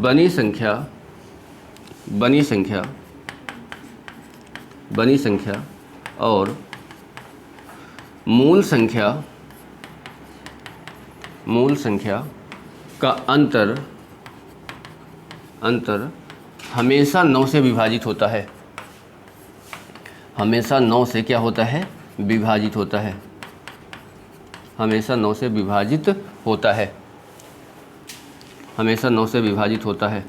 A: बनी संख्या और मूल संख्या का अंतर हमेशा 9 से विभाजित होता है। हमेशा 9 से क्या होता है विभाजित होता है। हमेशा 9 से विभाजित होता है। हमेशा 9 से विभाजित होता है।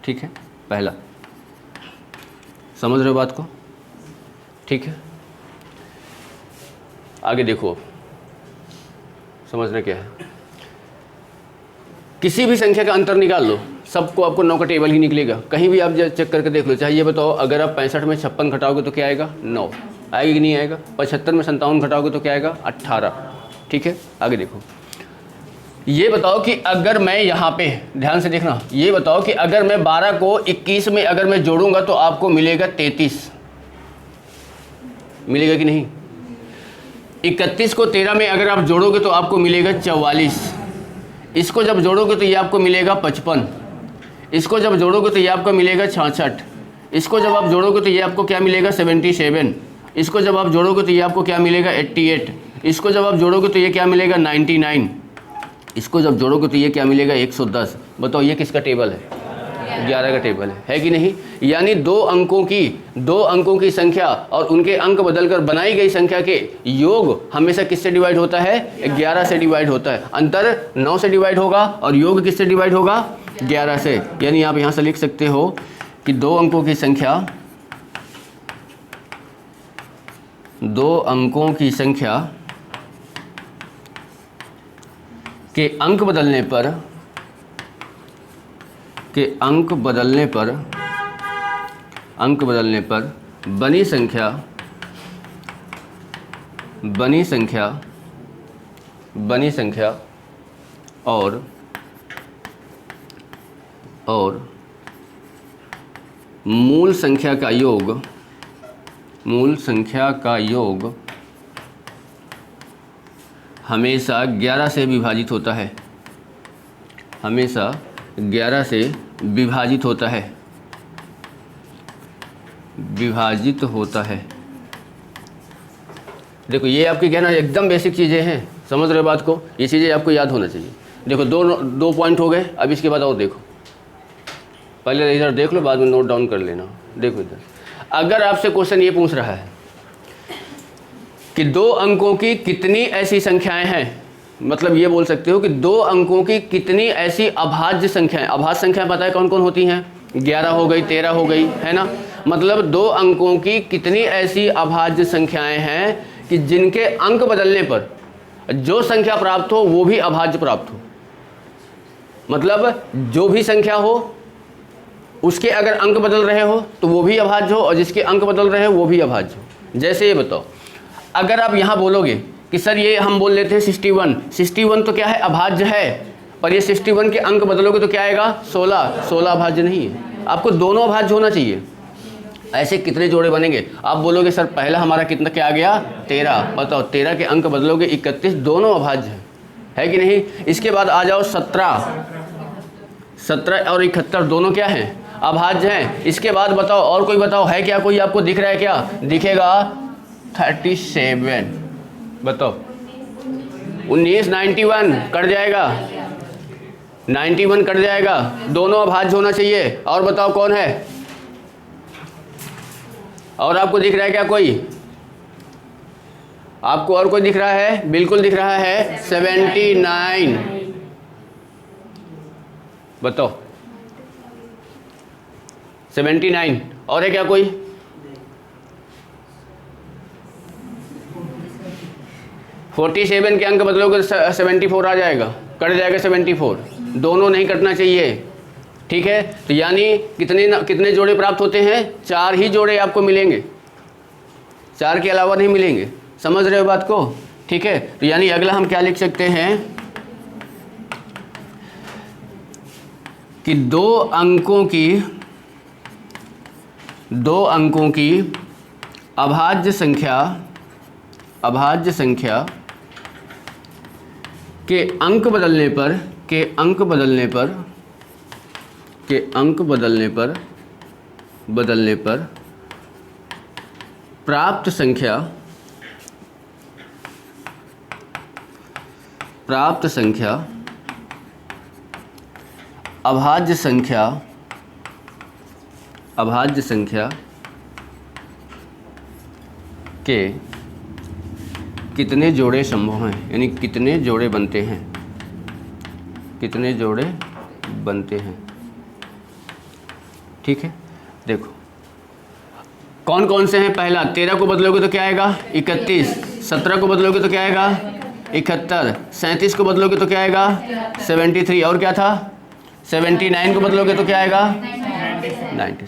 A: ठीक है, पहला समझ रहे हो बात को। ठीक है, आगे देखो, समझना क्या है, किसी भी संख्या का अंतर निकाल लो, सबको आपको 9 का टेबल ही निकलेगा। कहीं भी आप चेक करके देख लो। चाहे ये बताओ, अगर आप 65 में 56 घटाओगे तो क्या आएगा 9 आएगा कि नहीं आएगा। 75 में 57 घटाओगे तो क्या आएगा 18। ठीक है, आगे देखो, ये बताओ कि अगर मैं यहाँ पे ध्यान से देखना, ये बताओ कि अगर मैं 12 को 21 में अगर मैं जोड़ूंगा तो आपको मिलेगा 33, मिलेगा कि नहीं। 31 को 13 में अगर आप जोड़ोगे तो आपको मिलेगा 44, इसको जब जोड़ोगे तो ये आपको मिलेगा 55, इसको जब जोड़ोगे तो ये आपको मिलेगा 66, इसको जब आप जोड़ोगे तो ये आपको क्या मिलेगा 77, इसको जब आप जोड़ोगे तो ये आपको क्या मिलेगा 88, इसको जब आप जोड़ोगे तो ये क्या मिलेगा 99, इसको जब जोड़ोगे तो ये क्या मिलेगा 110। बताओ ये किसका टेबल है 11 का टेबल है कि नहीं। यानी 2 अंकों की संख्या और उनके अंक बदलकर बनाई गई संख्या के योग हमेशा किससे डिवाइड होता है 11 से डिवाइड होता है। अंतर 9 से डिवाइड होगा और योग किससे डिवाइड होगा 11 से। यानी आप यहाँ से लिख सकते हो कि 2 अंकों की संख्या के अंक बदलने पर बनी संख्या और मूल संख्या का योग हमेशा 11 से विभाजित होता है। हमेशा 11 से विभाजित होता है। देखो ये आपकी क्या ना एकदम बेसिक चीज़ें हैं, समझ रहे हो बात को। ये चीज़ें आपको याद होना चाहिए। देखो दो पॉइंट हो गए। अब इसके बाद और देखो, पहले इधर देख लो, बाद में नोट डाउन कर लेना। देखो इधर, अगर आपसे क्वेश्चन ये पूछ रहा है कि 2 अंकों की कितनी ऐसी संख्याएं हैं, मतलब ये बोल सकते हो कि 2 अंकों की कितनी ऐसी अभाज्य संख्याएं। अभाज्य संख्याएं पता है कौन कौन होती हैं 11 हो गई, 13 हो गई, है ना। मतलब 2 अंकों की कितनी ऐसी अभाज्य संख्याएं हैं कि जिनके अंक बदलने पर जो संख्या प्राप्त हो वो भी अभाज्य प्राप्त हो। मतलब जो भी संख्या हो उसके अगर अंक बदल रहे हो तो वो भी अभाज्य हो, और जिसके अंक बदल रहे हो वो भी अभाज्य हो। जैसे ये बताओ, अगर आप यहाँ बोलोगे कि सर ये हम बोल लेते हैं 61 तो क्या है अभाज्य है, पर ये 61 के अंक बदलोगे तो क्या आएगा 16 अभाज्य नहीं है। आपको दोनों अभाज्य होना चाहिए। ऐसे कितने जोड़े बनेंगे। आप बोलोगे सर पहला हमारा कितना क्या आ गया 13, बताओ 13 के अंक बदलोगे 31, दोनों अभाज्य है कि नहीं। इसके बाद आ जाओ 17, 17 और 71 दोनों क्या हैं? अभाज्य हैं। इसके बाद बताओ और कोई बताओ, है क्या कोई आपको दिख रहा है क्या? दिखेगा 37। बताओ 19 91 कट जाएगा, 91 कट जाएगा, दोनों अभाज्य होना चाहिए। और बताओ कौन है? और आपको दिख रहा है क्या कोई? आपको और कोई दिख रहा है? बिल्कुल दिख रहा है 79। बताओ 79। और है क्या कोई? फोर्टी 47 के अंक बदलोगे तो 74 आ जाएगा, कट जाएगा 74। दोनों नहीं कटना चाहिए, ठीक है। तो यानी कितने जोड़े प्राप्त होते हैं? 4 ही जोड़े आपको मिलेंगे, 4 के अलावा नहीं मिलेंगे। समझ रहे हो बात को? ठीक है। तो यानी अगला हम क्या लिख सकते हैं कि दो अंकों की अभाज्य संख्या के अंक बदलने पर प्राप्त संख्या अभाज्य संख्या के कितने जोड़े संभव हैं, यानी कितने जोड़े बनते हैं। ठीक है। देखो कौन कौन से हैं? पहला 13 को बदलोगे तो क्या आएगा? 31। 17 को बदलोगे तो क्या आएगा? 71। 37 को बदलोगे तो क्या आएगा? 73। और क्या था? 79 को बदलोगे तो क्या आएगा? 90।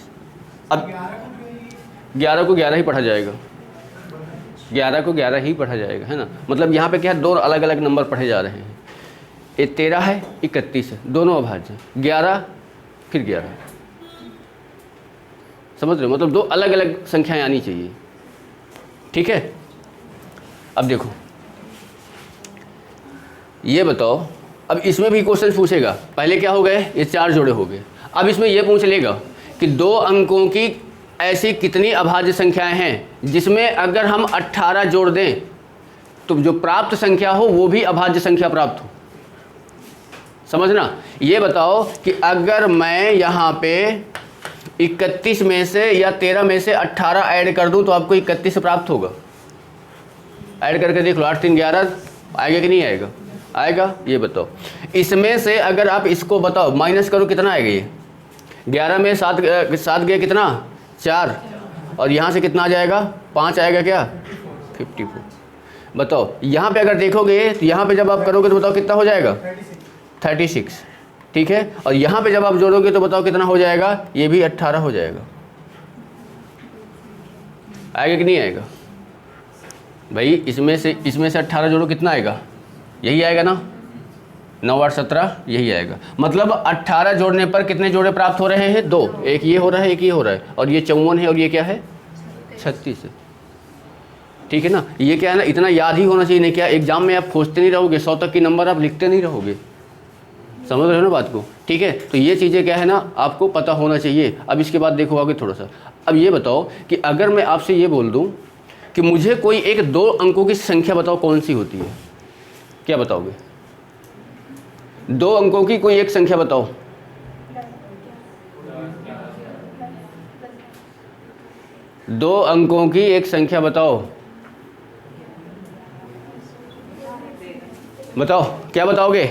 A: अब 11 को 11 ही पढ़ा जाएगा, 11 को 11 ही पढ़ा जाएगा, है ना। मतलब यहाँ पे क्या है, दो अलग अलग नंबर पढ़े जा रहे हैं। ये 13 है, 31 है, दोनों अभाज्य। 11 फिर 11, समझ रहे हो? मतलब दो अलग अलग संख्याएं आनी चाहिए, ठीक है। अब देखो ये बताओ, अब इसमें भी क्वेश्चन पूछेगा। पहले क्या हो गए? ये 4 जोड़े हो गए। अब इसमें ये पूछ लेगा कि 2 अंकों की ऐसी कितनी अभाज्य संख्याएं हैं जिसमें अगर हम 18 जोड़ दें तो जो प्राप्त संख्या हो वो भी अभाज्य संख्या प्राप्त हो। समझना। ये बताओ कि अगर मैं यहाँ पे 31 में से या 13 में से 18 ऐड कर दूं तो आपको 31 प्राप्त होगा। ऐड करके देख लो, 8 3 11 आएगा कि नहीं आएगा? आएगा। ये बताओ इसमें से अगर आप इसको बताओ माइनस करो कितना आएगा? ये 11 में 7 गया कितना? 4। और यहाँ से कितना आ जाएगा? 5 आएगा क्या? 54। बताओ यहाँ पे अगर देखोगे तो यहाँ पे जब आप करोगे तो बताओ कितना हो जाएगा? 36। ठीक है। और यहाँ पे जब आप जोड़ोगे तो बताओ कितना हो जाएगा? ये भी 18 हो जाएगा। आएगा कि नहीं आएगा भाई? इसमें से 18 जोड़ो, कितना आएगा? यही आएगा ना, 9 8 17 यही आएगा। मतलब 18 जोड़ने पर कितने जोड़े प्राप्त हो रहे हैं? 2। एक ये हो रहा है, एक ये हो रहा है, और ये 54 है, और ये क्या है? 36 है। ठीक है ना। ये क्या है ना, इतना याद ही होना चाहिए। नहीं क्या एग्जाम में आप खोजते नहीं रहोगे, 100 तक की नंबर आप लिखते नहीं रहोगे। समझ रहे हो ना बात को? ठीक है। तो ये चीज़ें क्या है ना, आपको पता होना चाहिए। अब इसके बाद देखो आगे थोड़ा सा। अब ये बताओ कि अगर मैं आपसे ये बोल दूँ कि मुझे कोई एक 2 अंकों की संख्या बताओ, कौन सी होती है? क्या बताओगे? 2 अंकों की कोई एक संख्या बताओ। दो अंकों की एक संख्या बताओ। बताओ क्या बताओगे?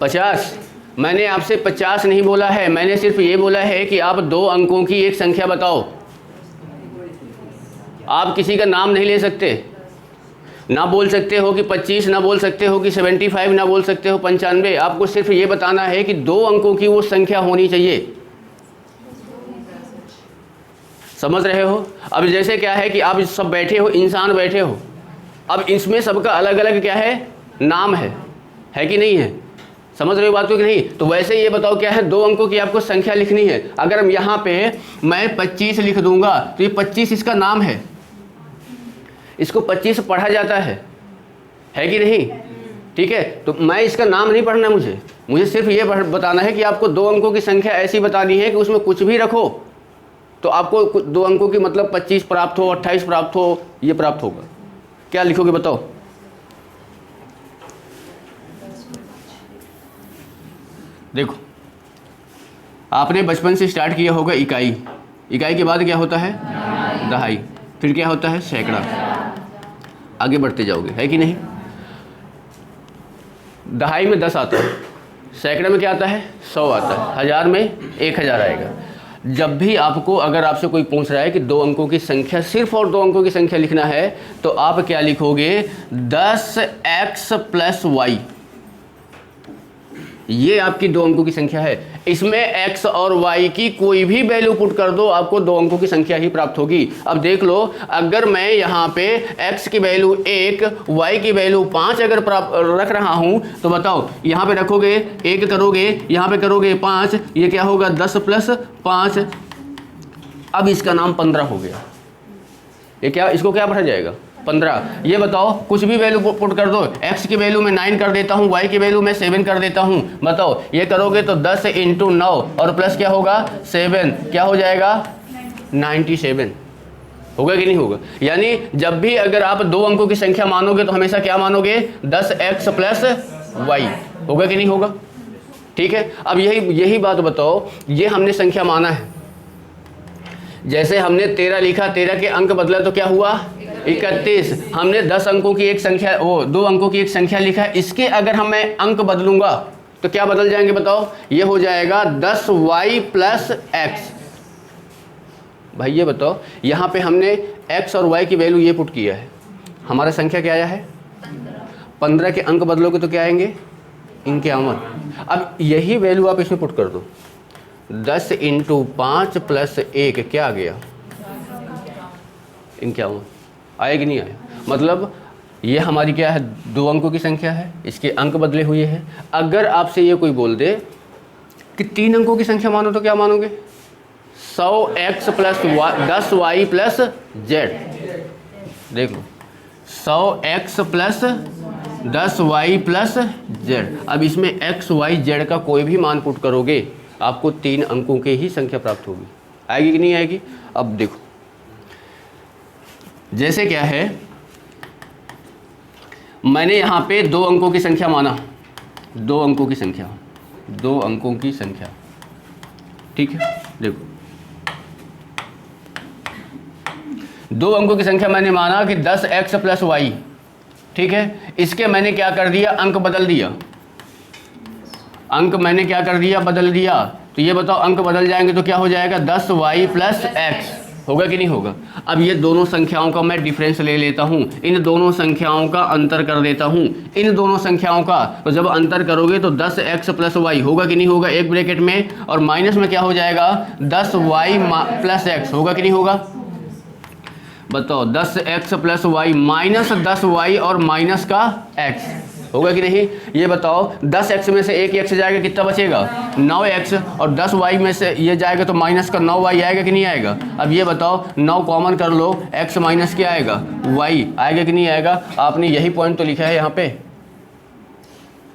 A: 50। मैंने आपसे 50 नहीं बोला है, मैंने सिर्फ ये बोला है कि आप 2 अंकों की एक संख्या बताओ। आप किसी का नाम नहीं ले सकते, ना बोल सकते हो कि 25, ना बोल सकते हो कि 75, ना बोल सकते हो 95। आपको सिर्फ ये बताना है कि 2 अंकों की वो संख्या होनी चाहिए। समझ रहे हो? अब जैसे क्या है कि आप सब बैठे हो, इंसान बैठे हो, अब इसमें सबका अलग अलग क्या है? नाम है कि नहीं है? समझ रहे हो बात को कि नहीं? तो वैसे ये बताओ क्या है, 2 अंकों की आपको संख्या लिखनी है। अगर हम यहाँ पे मैं 25 लिख दूंगा तो ये 25 इसका नाम है, इसको 25 पढ़ा जाता है कि नहीं? ठीक है, तो मैं इसका नाम नहीं पढ़ना है, मुझे सिर्फ ये बताना है कि आपको 2 अंकों की संख्या ऐसी बतानी है कि उसमें कुछ भी रखो तो आपको 2 अंकों की मतलब 25 प्राप्त हो, 28 प्राप्त हो, ये प्राप्त होगा। क्या लिखोगे बताओ? देखो, आपने बचपन से स्टार्ट किया होगा इकाई, इकाई के बाद क्या होता है? दहाई, फिर क्या होता है? सैकड़ा, आगे बढ़ते जाओगे, है कि नहीं? दहाई में 10 आता है, सैकड़े में क्या आता है? 100 आता है, हज़ार में 1000 आएगा। जब भी आपको, अगर आपसे कोई पूछ रहा है कि 2 अंकों की संख्या, सिर्फ और 2 अंकों की संख्या लिखना है, तो आप क्या लिखोगे? 10x + y, ये आपकी 2 अंकों की संख्या है। इसमें x और y की कोई भी वैल्यू पुट कर दो, आपको 2 अंकों की संख्या ही प्राप्त होगी। अब देख लो, अगर मैं यहाँ पे x की वैल्यू 1, y की वैल्यू 5 अगर रख रहा हूँ, तो बताओ यहाँ पे रखोगे 1 करोगे, यहाँ पे करोगे 5, ये क्या होगा? 10 + 5। अब इसका नाम 15 हो गया। ये क्या, इसको क्या पढ़ा जाएगा? 15। ये बताओ, कुछ भी वैल्यू पुट कर दो, x की वैल्यू में 9 कर देता हूँ, y की वैल्यू में 7 कर देता हूँ, बताओ ये करोगे तो 10 × 9 और प्लस क्या होगा? 7, क्या हो जाएगा? 97 होगा कि नहीं होगा? यानी जब भी अगर आप 2 अंकों की संख्या मानोगे तो हमेशा क्या मानोगे? 10x + y, होगा कि नहीं होगा? ठीक है, अब यही बात बताओ, ये हमने संख्या माना है, जैसे हमने 13 लिखा, 13 के अंक बदला तो क्या हुआ? 31। हमने 10 अंकों की एक संख्या, 2 अंकों की एक संख्या लिखा है, इसके अगर मैं अंक बदलूंगा तो क्या बदल जाएंगे बताओ? ये हो जाएगा 10y + x। भाई ये बताओ, यहाँ पे हमने x और y की वैल्यू ये पुट किया है, हमारा संख्या क्या आया है? 15 के अंक बदलोगे तो क्या आएंगे? 51। अब यही वैल्यू आप इसमें पुट कर दो, 10 × 5 + 1 क्या आ गया? 51। आया कि नहीं आया? मतलब ये हमारी क्या है? 2 अंकों की संख्या है, इसके अंक बदले हुए हैं। अगर आपसे ये कोई बोल दे कि 3 अंकों की संख्या मानो तो क्या मानोगे? 100x + 10y + z। देख लो, 100x + 10y + z। अब इसमें x, y, z का कोई भी मान पुट करोगे, आपको 3 अंकों की ही संख्या प्राप्त होगी। आएगी कि नहीं आएगी? अब देखो, जैसे क्या है, मैंने यहाँ पे 2 अंकों की संख्या माना, 2 अंकों की संख्या, 2 अंकों की संख्या, ठीक है। देखो, 2 अंकों की संख्या मैंने माना कि 10x + y, ठीक है। इसके मैंने क्या कर दिया? अंक बदल दिया, अंक मैंने क्या कर दिया? बदल दिया। तो ये बताओ, अंक बदल जाएंगे तो क्या हो जाएगा? 10y + x, होगा कि नहीं होगा? अब ये दोनों संख्याओं का मैं डिफरेंस ले लेता हूँ, इन दोनों संख्याओं का अंतर कर देता हूँ, इन दोनों संख्याओं का। तो जब अंतर करोगे तो 10x + y होगा कि नहीं होगा? एक ब्रैकेट में, और माइनस में क्या हो जाएगा? 10y + x, होगा कि नहीं होगा? बताओ, 10x + y माइनस 10y और माइनस का x, होगा कि नहीं? ये बताओ, 10x में से एक x जाएगा, कितना बचेगा? 9x, और 10y में से ये जाएगा तो माइनस का 9y आएगा कि नहीं आएगा? अब ये बताओ, 9 कॉमन कर लो, x माइनस क्या आएगा? y आएगा कि नहीं आएगा? आपने यही पॉइंट तो लिखा है यहाँ पे,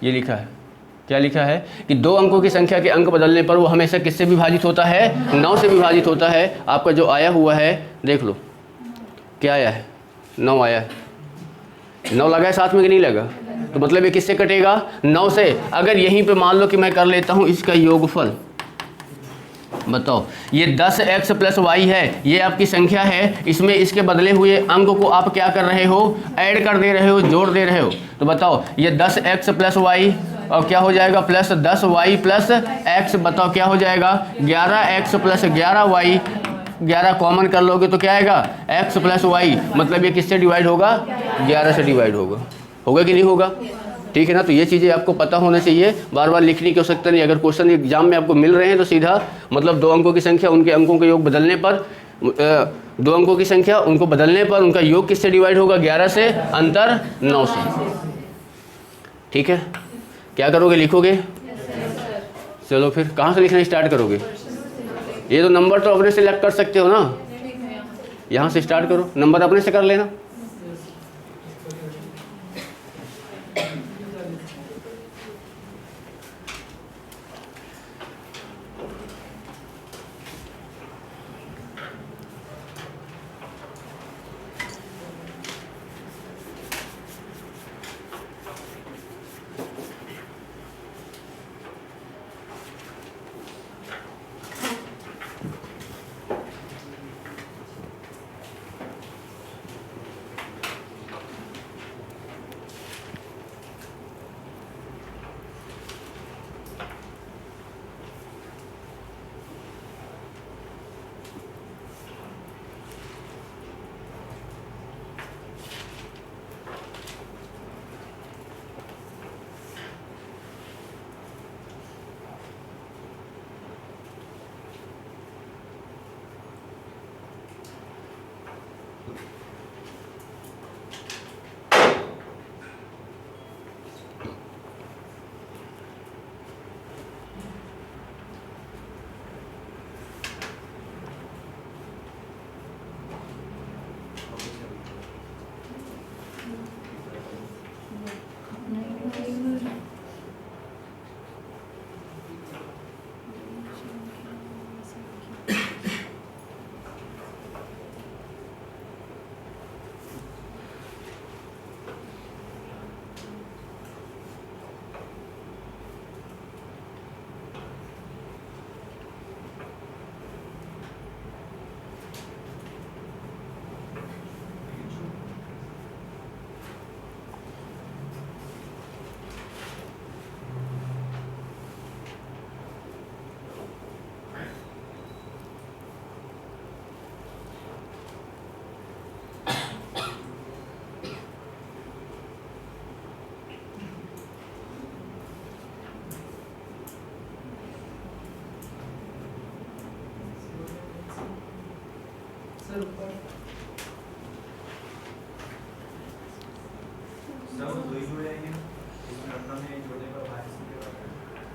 A: ये लिखा है, क्या लिखा है कि 2 अंकों की संख्या के अंक बदलने पर वो हमेशा किससे विभाजित होता है? 9 से विभाजित होता है। आपका जो आया हुआ है, देख लो क्या आया है? 9 आया है। 9 लगा है साथ में कि नहीं लगा? तो मतलब ये किससे कटेगा? 9 से। अगर यहीं पे मान लो कि मैं कर लेता हूँ इसका योगफल, बताओ, ये 10x + y है, ये आपकी संख्या है, इसमें इसके बदले हुए अंक को आप क्या कर रहे हो? ऐड कर दे रहे हो, जोड़ दे रहे हो। तो बताओ, ये 10x + y और क्या हो जाएगा? प्लस 10y + x, बताओ क्या हो जाएगा? 11x + 11y, 11 कॉमन कर लोगे तो क्या आएगा? x + y, मतलब ये किससे डिवाइड होगा? 11 से डिवाइड होगा, होगा कि नहीं होगा? ठीक है ना? तो ये चीज़ें आपको पता होना चाहिए, बार बार लिखने की आवश्यकता नहीं। अगर क्वेश्चन एग्जाम में आपको मिल रहे हैं तो सीधा मतलब 2 अंकों की संख्या, उनके अंकों के योग बदलने पर, 2 अंकों की संख्या उनको बदलने पर उनका योग किससे डिवाइड होगा? 11 से, अंतर 9 से। ठीक है, क्या करोगे? लिखोगे? चलो फिर कहाँ से लिखना स्टार्ट करोगे? ये तो नंबर तो अपने से सेलेक्ट कर सकते हो ना, यहाँ से स्टार्ट करो, नंबर अपने से कर लेना।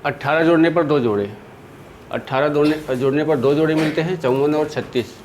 A: अट्ठारह जोड़ने पर 2 जोड़े, 18 जोड़ने पर 2 जोड़े मिलते हैं, 54 और 36।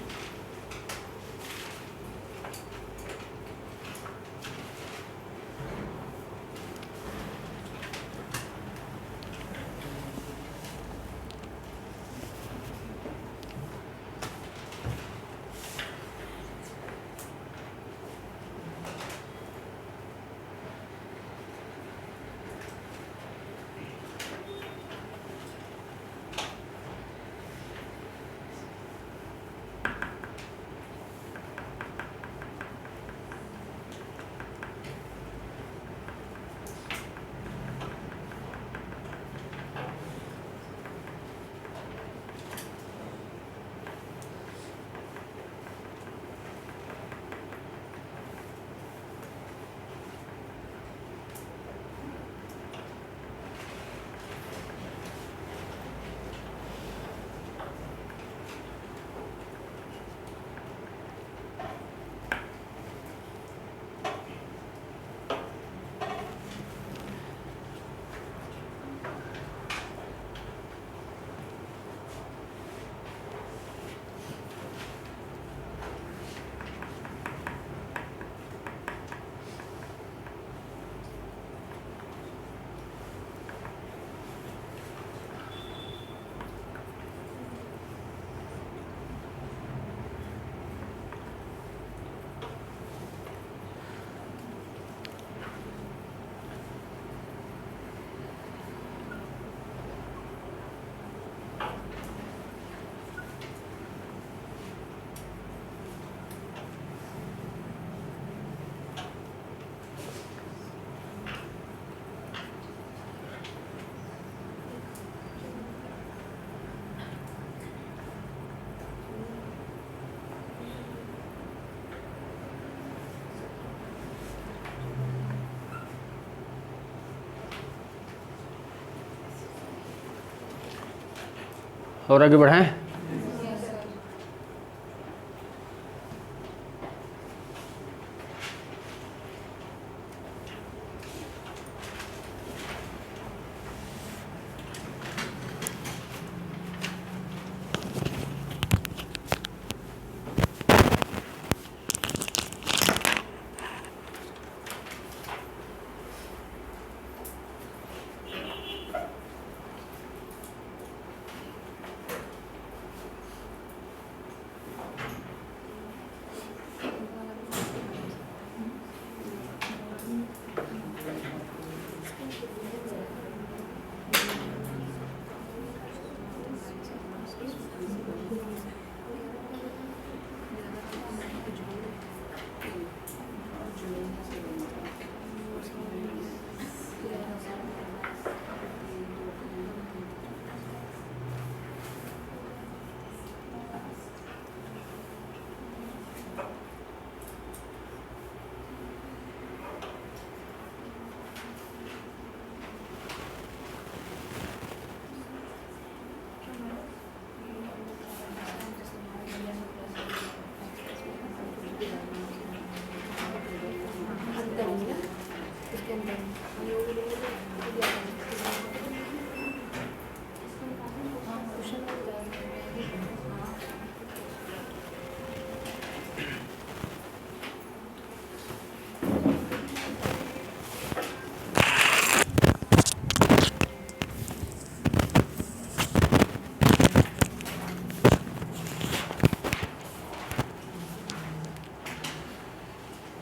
A: और आगे बढ़ाएं।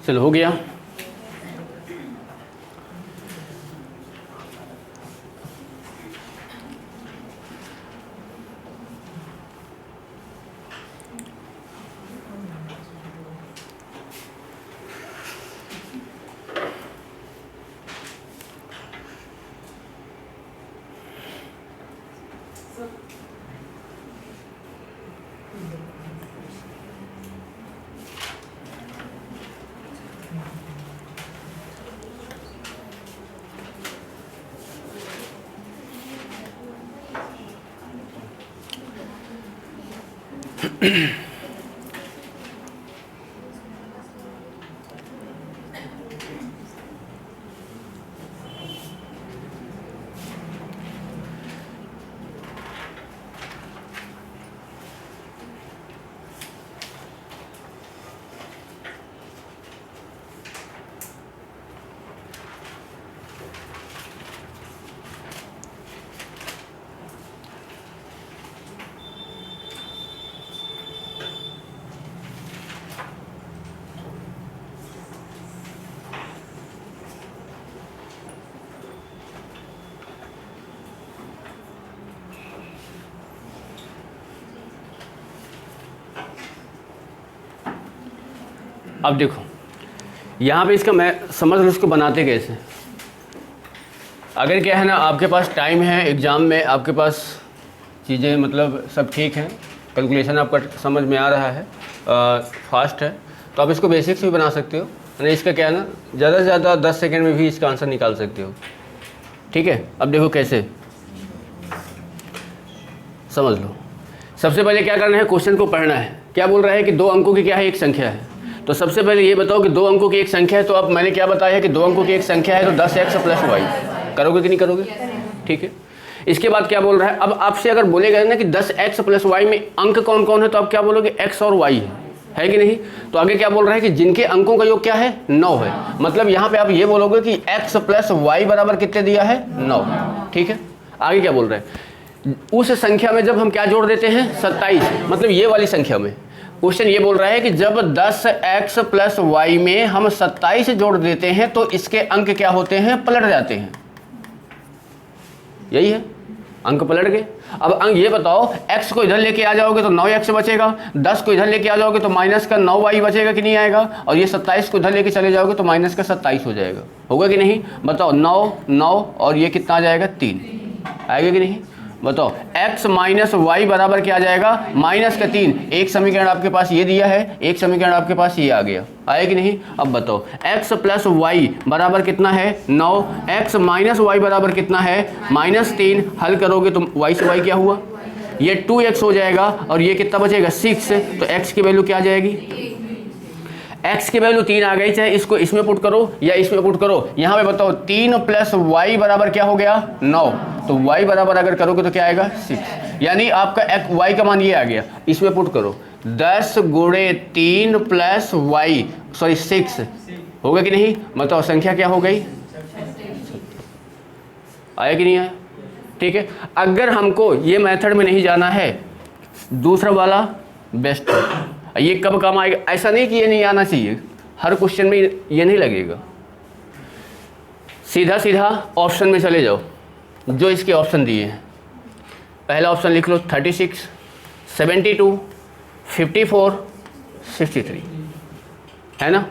A: चलो हो गया। अब देखो यहाँ पे इसका मैं समझ लो इसको बनाते कैसे। अगर क्या है ना, आपके पास टाइम है, एग्ज़ाम में आपके पास चीज़ें मतलब सब ठीक हैं, कैलकुलेशन आपका समझ में आ रहा है, फास्ट है, तो आप इसको बेसिक से भी बना सकते हो। नहीं इसका क्या है ना, ज़्यादा से ज़्यादा 10 सेकंड में भी इसका आंसर निकाल सकते हो। ठीक है, अब देखो कैसे, समझ लो। सबसे पहले क्या करना है, क्वेश्चन को पढ़ना है। क्या बोल रहा है कि 2 अंकों की क्या है, एक संख्या है। तो सबसे पहले ये बताओ कि 2 अंकों की एक संख्या है, तो अब मैंने क्या बताया कि 2 अंकों की एक संख्या है, तो 10x + y करोगे कि नहीं करोगे? ठीक है। इसके बाद क्या बोल रहा है, अब आपसे अगर बोलेगा ना कि 10x + y में अंक कौन कौन है, तो आप क्या बोलोगे, x और y है कि नहीं। तो आगे क्या बोल रहा है कि जिनके अंकों का योग क्या है, 9 है। मतलब यहाँ पे आप ये बोलोगे कि x + y बराबर कितने दिया है, 9। ठीक है। आगे क्या बोल रहे हैं, उस संख्या में जब हम क्या जोड़ देते हैं, 27, मतलब ये वाली संख्या में। क्वेश्चन ये बोल रहा है कि जब 10x + y में हम 27 जोड़ देते हैं तो इसके अंक क्या होते हैं, पलट जाते हैं। यही है, अंक पलट गए। अब अंक ये बताओ, x को इधर लेके आ जाओगे तो 9x बचेगा, 10 को इधर लेके आ जाओगे तो -9y बचेगा कि नहीं आएगा, और ये 27 को इधर लेके चले जाओगे तो -27 हो जाएगा। होगा कि नहीं बताओ, 9 9 और ये कितना आ जाएगा, 3 आएगा कि नहीं बताओ। x - y बराबर क्या आ जाएगा, -3। एक समीकरण आपके पास ये दिया है, एक समीकरण आपके पास ये आ गया, आया कि नहीं। अब बताओ x + y बराबर कितना है, 9। x - y बराबर कितना है, -3। हल करोगे तो y से y क्या हुआ, ये 2x हो जाएगा, और ये कितना बचेगा, 6। तो x की वैल्यू क्या आ जाएगी, x की वैल्यू 3 आ गई। चाहे इसको इसमें पुट करो या इसमें पुट करो। यहाँ पे बताओ 3 + y बराबर क्या हो गया, 9। तो y बराबर अगर करोगे तो क्या आएगा, 6। यानी आपका y का मान ये आ गया, इसमें पुट करो 10 × 3 + y, सॉरी 6 होगा कि नहीं। बताओ संख्या क्या हो गई, आया कि नहीं आया। ठीक है। अगर हमको ये मेथड में नहीं जाना है, दूसरा वाला बेस्ट है। ये कब काम आएगा, ऐसा नहीं कि ये नहीं आना चाहिए, हर क्वेश्चन में ये नहीं लगेगा। सीधा सीधा ऑप्शन में चले जाओ, जो इसके ऑप्शन दिए हैं। पहला ऑप्शन लिख लो 36, 72, 54, 63, है ना।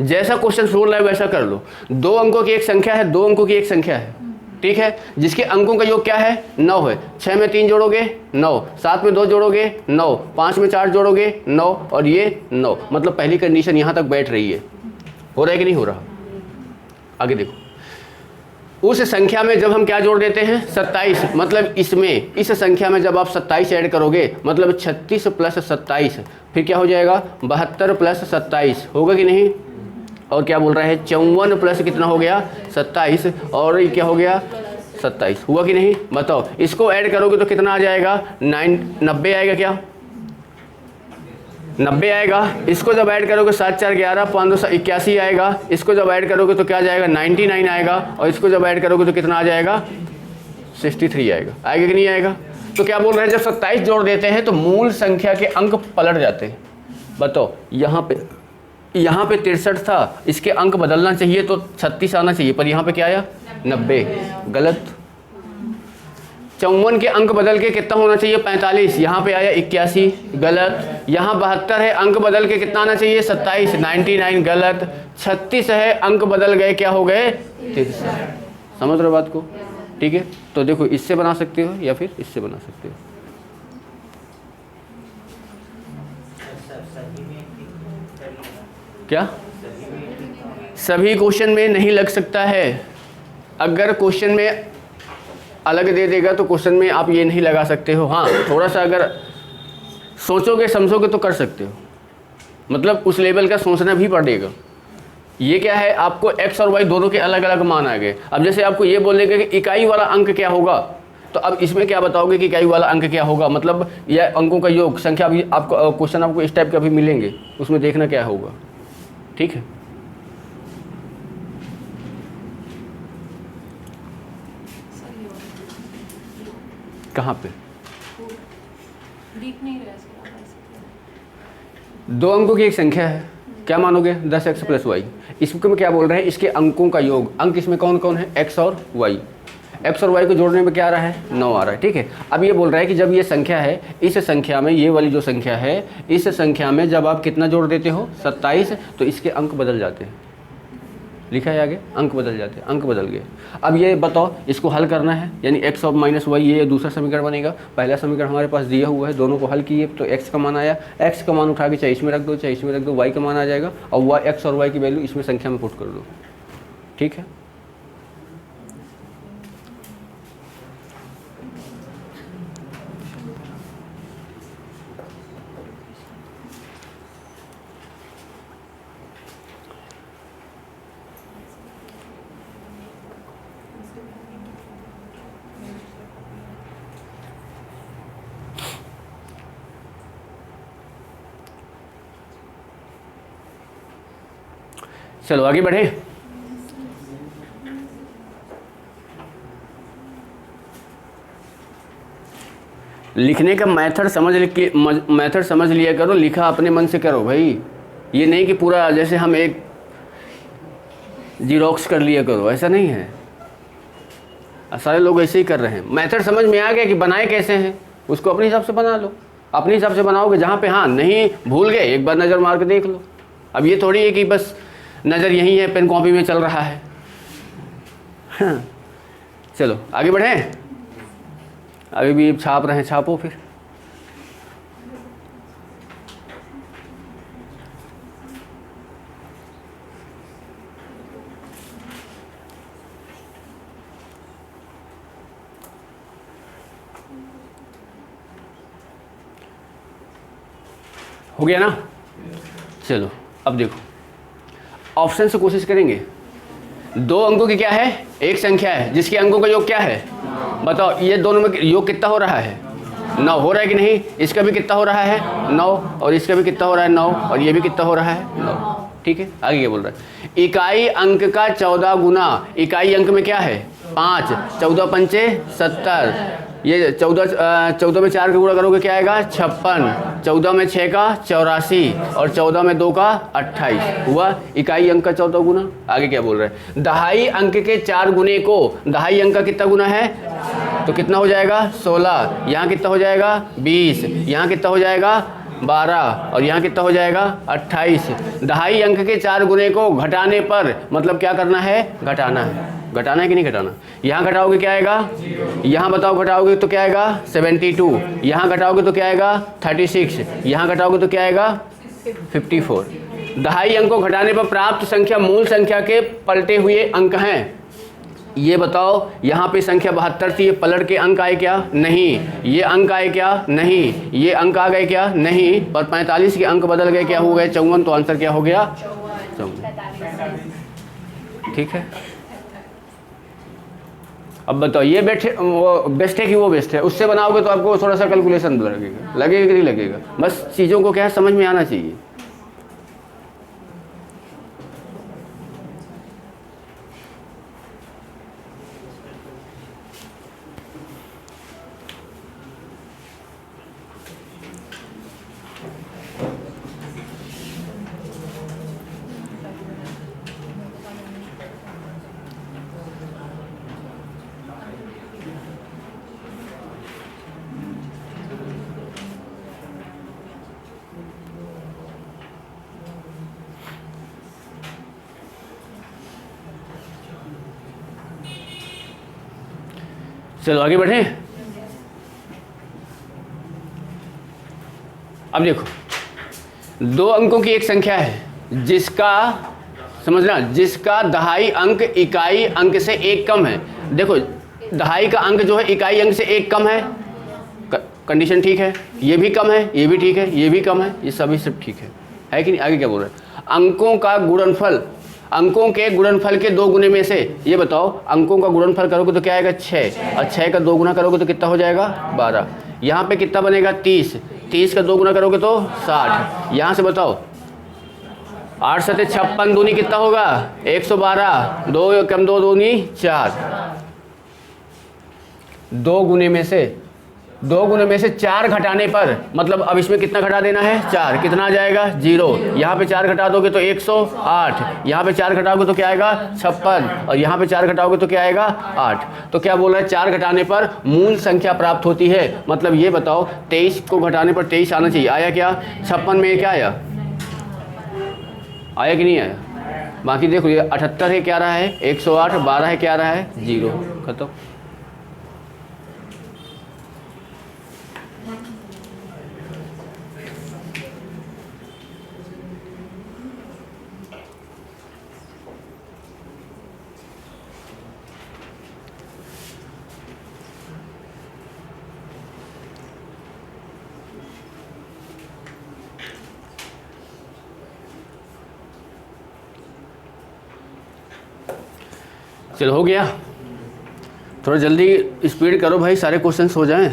A: जैसा क्वेश्चन छोड़ रहा है वैसा कर लो। 2 अंकों की एक संख्या है, 2 अंकों की एक संख्या है, ठीक है, जिसके अंकों का योग क्या है, 9 है। 6 में 3 जोड़ोगे 9, 7 में 2 जोड़ोगे 9, 5 में 4 जोड़ोगे 9, और ये 9। मतलब पहली कंडीशन यहाँ तक बैठ रही है। हो रहा है कि नहीं हो रहा। आगे देखो, उस संख्या में जब हम क्या जोड़ देते हैं, 27। मतलब इसमें, इस संख्या में जब आप 27 ऐड करोगे, मतलब 36 + 27, फिर क्या हो जाएगा, 72 + 27 होगा कि नहीं। और क्या बोल रहा है, 54 प्लस कितना हो गया, 27, और ये क्या हो गया, 27 हुआ कि नहीं बताओ। इसको ऐड करोगे तो कितना आ जाएगा, 90 आएगा क्या, 90 आएगा। इसको जब ऐड करोगे 7 4 11 581 आएगा। इसको जब ऐड करोगे तो क्या जाएगा, 99 आएगा। और इसको जब ऐड करोगे तो कितना आ जाएगा, 63 आएगा। आएगा कि नहीं आएगा। तो क्या बोल रहे हैं, जब 27 जोड़ देते हैं तो मूल संख्या के अंक पलट जाते हैं। बताओ यहाँ पे 63 था, इसके अंक बदलना चाहिए तो 36 आना चाहिए, पर यहाँ पे क्या आया, 90, गलत। 54 के अंक बदल के कितना होना चाहिए, 45, यहाँ पे आया 81, गलत। यहाँ 72 है, अंक बदल के कितना आना चाहिए, 27, 99, गलत। 36 है, अंक बदल गए, क्या हो गए, 33। समझ रहे हो बात को, ठीक है। तो देखो इससे बना सकते हो या फिर इससे बना सकते हो। क्या सभी क्वेश्चन में नहीं लग सकता है। अगर क्वेश्चन में अलग दे देगा तो क्वेश्चन में आप ये नहीं लगा सकते हो। हाँ, थोड़ा सा अगर सोचोगे समझोगे तो कर सकते हो, मतलब उस लेवल का सोचना भी पड़ेगा। ये क्या है, आपको x और y दोनों के अलग अलग मान आ गए। अब जैसे आपको ये बोलेंगे कि इकाई वाला अंक क्या होगा, तो अब इसमें क्या बताओगे कि इकाई वाला अंक क्या होगा, मतलब यह अंकों का योग संख्या। भी आपको क्वेश्चन आपको इस टाइप का भी मिलेंगे, उसमें देखना क्या होगा, ठीक है। कहाँ पे, दो अंकों की एक संख्या है, क्या मानोगे, 10x + y। इसको में क्या बोल रहे हैं, इसके अंकों का योग। अंक इसमें कौन कौन है, x और y। एक्स और वाई को जोड़ने में क्या आ रहा है, 9 आ रहा है, ठीक है। अब ये बोल रहा है कि जब ये संख्या है, इस संख्या में, ये वाली जो संख्या है, इस संख्या में जब आप कितना जोड़ देते हो 27, तो इसके अंक बदल जाते हैं। लिखा है आगे, अंक बदल जाते हैं, अंक बदल गए। अब ये बताओ, इसको हल करना है, यानी एक्स और माइनस वाई, ये दूसरा समीकरण बनेगा। पहला समीकरण हमारे पास दिया हुआ है, दोनों को हल किए तो एक्स का मान आया, एक्स का मान उठा के चाहे इसमें रख दो, चाहे इसमें रख दो, वाई का मान आ जाएगा, और वाई, एक्स और वाई की वैल्यू इसमें संख्या में पुट कर दो, ठीक है। चलो आगे बढ़े। लिखने का मेथड समझ लिया करो, लिखा अपने मन से करो भाई। ये नहीं कि पूरा जैसे हम एक जीरोक्स कर लिया करो, ऐसा नहीं है। सारे लोग ऐसे ही कर रहे हैं। मेथड समझ में आ गया कि बनाए कैसे हैं, उसको अपने हिसाब से बना लो। अपने हिसाब से बनाओगे, जहाँ पे हाँ नहीं भूल गए एक बार नज़र मार के देख लो। अब ये थोड़ी है कि बस नज़र यही है, पेन कॉपी में चल रहा है। हाँ। चलो आगे बढ़ें। अभी भी छाप रहे हैं, छापो फिर। हो गया ना। चलो अब देखो, ऑप्शन से कोशिश करेंगे। 2 अंकों की क्या है, एक संख्या है जिसके अंकों का योग क्या है, बताओ। ये दोनों में योग कितना हो रहा है, 9 हो रहा है कि नहीं। इसका भी कितना हो रहा है, 9, और इसका भी कितना हो रहा है, 9, और ये भी कितना हो रहा है, 9, ठीक है। आगे क्या बोल रहा है, इकाई अंक का 14 गुना। इकाई अंक में क्या है, 5, 14 पंचे 70। ये 14 में 4 का गुणा करोगे क्या आएगा, 56, 14 में 6 का 84, और 14 में 2 का 28 हुआ इकाई अंक का 14 गुना। आगे क्या बोल रहे हैं, दहाई अंक के 4 गुने को, दहाई अंक का कितना गुना है, तो कितना हो जाएगा 16, यहाँ कितना हो जाएगा 20, यहाँ कितना हो जाएगा 12, और यहाँ कितना हो जाएगा 28। दहाई अंक के 4 गुने को घटाने पर, मतलब क्या करना है, घटाना है। घटाना है कि नहीं घटाना। यहाँ घटाओगे क्या आएगा, यहाँ बताओ घटाओगे तो क्या आएगा 72, यहाँ घटाओगे तो क्या आएगा 36, यहाँ घटाओगे तो क्या आएगा 54। दहाई अंक को घटाने पर प्राप्त संख्या मूल संख्या के पलटे हुए अंक हैं। ये बताओ, यहाँ पे संख्या 72 थी, ये पलट के अंक आए क्या, नहीं। ये अंक आए क्या, नहीं। ये अंक आ गए क्या, नहीं। पर 45 के अंक बदल गए, क्या हो गए 54, तो आंसर क्या हो गया 54, ठीक है। अब बताओ, ये वो बेस्ट है कि वो बेस्ट है। उससे बनाओगे तो आपको थोड़ा सा कैलकुलेशन लगेगा कि नहीं लगेगा। बस चीज़ों को क्या है समझ में आना चाहिए। चलो आगे बढ़े। अब देखो, 2 अंकों की एक संख्या है जिसका, समझना, जिसका दहाई अंक इकाई अंक से 1 कम है। देखो, दहाई का अंक जो है इकाई अंक से 1 कम है, कंडीशन ठीक है। ये भी कम है, ये भी ठीक है, ये भी कम है, ये सभी सब ठीक है कि नहीं। आगे क्या बोल रहे हैं, अंकों का गुणनफल, अंकों के गुणनफल के 2 गुने में से, ये बताओ, अंकों का गुणनफल करोगे तो क्या आएगा 6, और 6 का 2 गुना करोगे तो कितना हो जाएगा 12। यहाँ पे कितना बनेगा 30, 30 का 2 गुना करोगे तो 60। यहाँ से बताओ, 8 सते 56 दूनी कितना होगा 112, 2 कम 2 दूनी 4। 2 गुने में से 2 गुने में से 4 घटाने पर, मतलब अब इसमें कितना घटा देना है 4, कितना आ जाएगा 0। यहाँ पे 4 घटा दोगे तो 108, यहाँ पे 4 घटाओगे तो क्या आएगा 56, और यहाँ पे 4 घटाओगे तो क्या आएगा 8। तो क्या बोल रहा है 4 घटाने पर मूल संख्या प्राप्त होती है। मतलब ये बताओ 23 को घटाने पर 23 आना चाहिए, आया क्या 56 में क्या आया, आया कि नहीं आया। बाकी देखो ये 78 है क्या रहा है 108, 12 है क्या रहा है 0, खत्म। चलो हो गया, थोड़ा जल्दी स्पीड करो भाई, सारे क्वेश्चंस हो जाएं।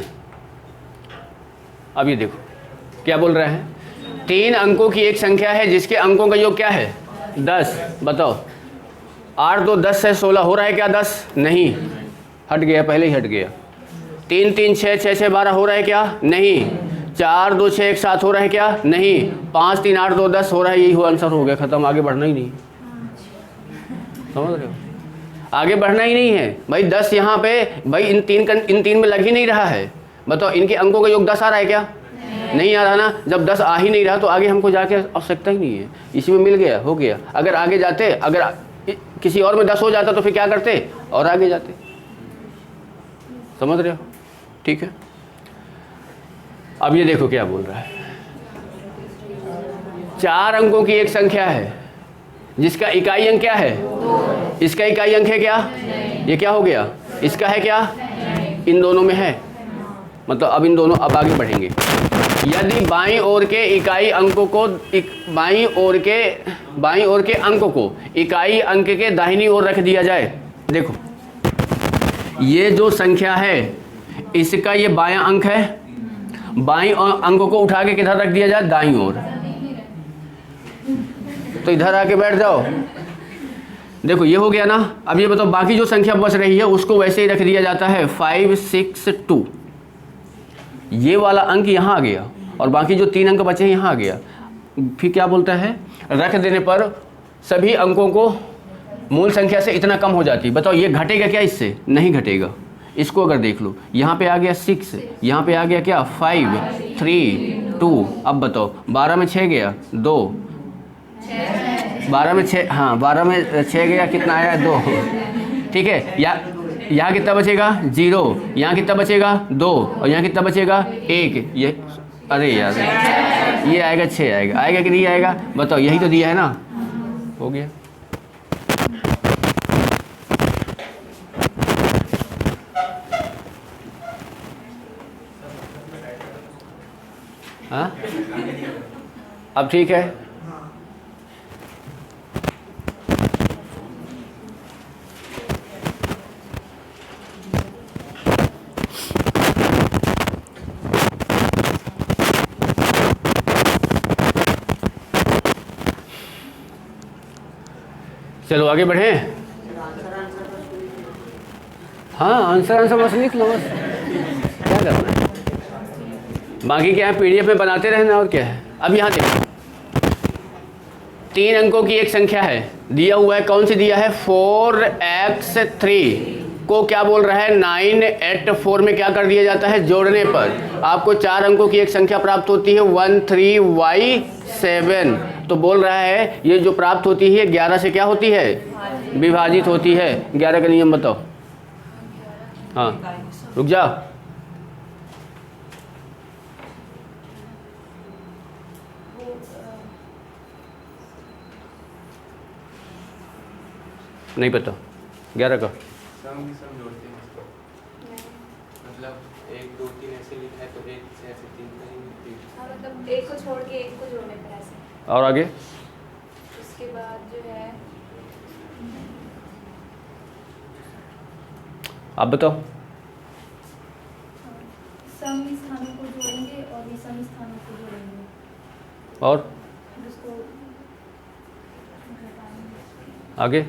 A: अब ये देखो क्या बोल रहे हैं, 3 अंकों की एक संख्या है जिसके अंकों का योग क्या है 10। बताओ 8 2 10 है 16, हो रहा है क्या 10, नहीं, हट गया, पहले ही हट गया। 3 3 6 6 6 12 हो रहा है क्या, नहीं। 4 2 6 1 7 हो रहा है क्या, नहीं। 5 3 8 2 10 हो रहा है, यही हो आंसर हो गया, खत्म, आगे बढ़ना ही नहीं। समझ रहे हो, आगे बढ़ना ही नहीं है भाई। 10 यहाँ पे भाई इन तीन में लग ही नहीं रहा है। बताओ इनके अंकों का योग 10 आ रहा है क्या, नहीं आ रहा ना। जब 10 आ ही नहीं रहा तो आगे हमको जाके आवश्यकता ही नहीं है, इसी में मिल गया, हो गया। अगर आगे जाते, अगर किसी और में 10 हो जाता तो फिर क्या करते, और आगे जाते। समझ रहे हो, ठीक है। अब ये देखो क्या बोल रहा है, 4 अंकों की एक संख्या है जिसका इकाई अंक क्या है, इसका इकाई अंक है क्या, ये क्या हो गया, इसका है क्या, इन दोनों में है। मतलब अब इन दोनों, अब आगे बढ़ेंगे। यदि बाईं ओर के इकाई अंकों को बाईं ओर के अंक को इकाई अंक के दाहिनी ओर रख दिया जाए, देखो ये जो संख्या है इसका ये बायां अंक है, बाईं अंक को उठा के किधर रख दिया जाए, दाईं ओर। तो इधर आके बैठ जाओ, देखो ये हो गया ना। अब ये बताओ बाकी जो संख्या बच रही है उसको वैसे ही रख दिया जाता है 5 6 2। ये वाला अंक यहाँ आ गया और बाकी जो 3 अंक बचे हैं यहाँ आ गया। फिर क्या बोलता है, रख देने पर सभी अंकों को मूल संख्या से इतना कम हो जाती है। बताओ ये घटेगा क्या, इससे नहीं घटेगा। इसको अगर देख लो, यहाँ पे आ गया 6, यहाँ पे आ गया क्या 5 3 2। अब बताओ 12 में 6 गया 2, 12 में 6, हाँ 12 में 6 गया, कितना आया 2, ठीक है। यहाँ कितना बचेगा 0, यहाँ कितना बचेगा 2, और यहाँ कितना बचेगा 1। ये अरे यार ये आएगा 6 आएगा, आएगा कि नहीं आएगा, बताओ यही तो दिया है ना, हो गया। हाँ अब ठीक है। चलो आगे बढ़े। हाँ आंसर बस लिख लो, बस क्या करना है, बाकी क्या है PDF में बनाते रहना, और क्या है। अब यहाँ देखो 3 अंकों की एक संख्या है, दिया हुआ है, कौन सी दिया है 4x3 को क्या बोल रहा है 984 में क्या कर दिया जाता है, जोड़ने पर आपको 4 अंकों की एक संख्या प्राप्त होती है 13y7। तो बोल रहा है ये जो प्राप्त होती है 11 से क्या होती है, विभाजित होती है। 11 का नियम बताओ। हाँ रुक जाओ, नहीं पता 11 का
C: सम जोड़ते हैं इसको, मतलब 1 2 3 ऐसे लिखा है तो 1 से ऐसे 3 करेंगे।
D: मतलब एक को छोड़ के एक को जोड़ने पर ऐसे।
A: और आगे
D: उसके बाद जो है
A: आप बताओ।
D: सम स्थानों को जोड़ेंगे और विषम स्थानों को जोड़ेंगे
A: और
D: फिर उसको घटाएंगे।
A: आगे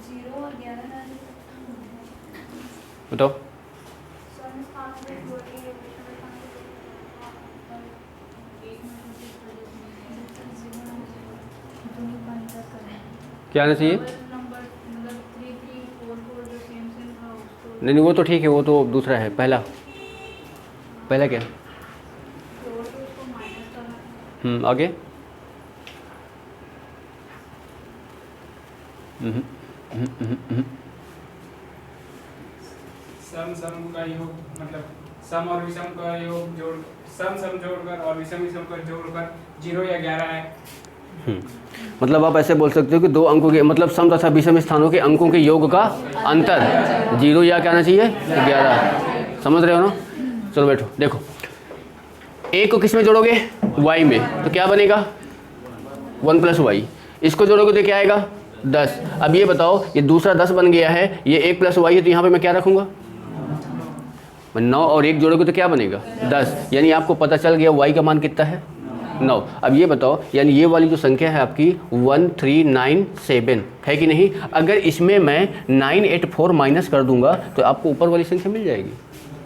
D: 0 और 11 डालेंगे।
A: बताओ।
D: समस्थानों को जोड़ेंगे, विषम स्थानों को
A: क्या आना चाहिए? नहीं नहीं, वो तो ठीक है, वो तो दूसरा है। पहला क्या? आगे।
E: सम सम का योग, मतलब सम और विषम का योग जोड़, सम सम जोड़कर और विषम विषम का जोड़कर 0 या 11 है।
A: मतलब आप ऐसे बोल सकते हो कि दो अंकों के, मतलब सम तथा विषम स्थानों के अंकों के योग का अंतर 0 या क्या आना चाहिए? 11। समझ रहे हो ना? चलो बैठो, देखो a को किस में जोड़ोगे? y में, तो क्या बनेगा? 1 + y। इसको जोड़ोगे तो क्या आएगा? 10। अब ये बताओ, ये दूसरा 10 बन गया है, ये 1 + y है, तो यहाँ पे मैं क्या रखूँगा? 9 और 1 जोड़ोगे तो क्या बनेगा? 10। यानी आपको पता चल गया y का मान कितना है? 9। अब ये बताओ, यानी ये वाली जो संख्या है आपकी 1397 है कि नहीं? अगर इसमें मैं 984 माइनस कर दूंगा तो आपको ऊपर वाली संख्या मिल जाएगी।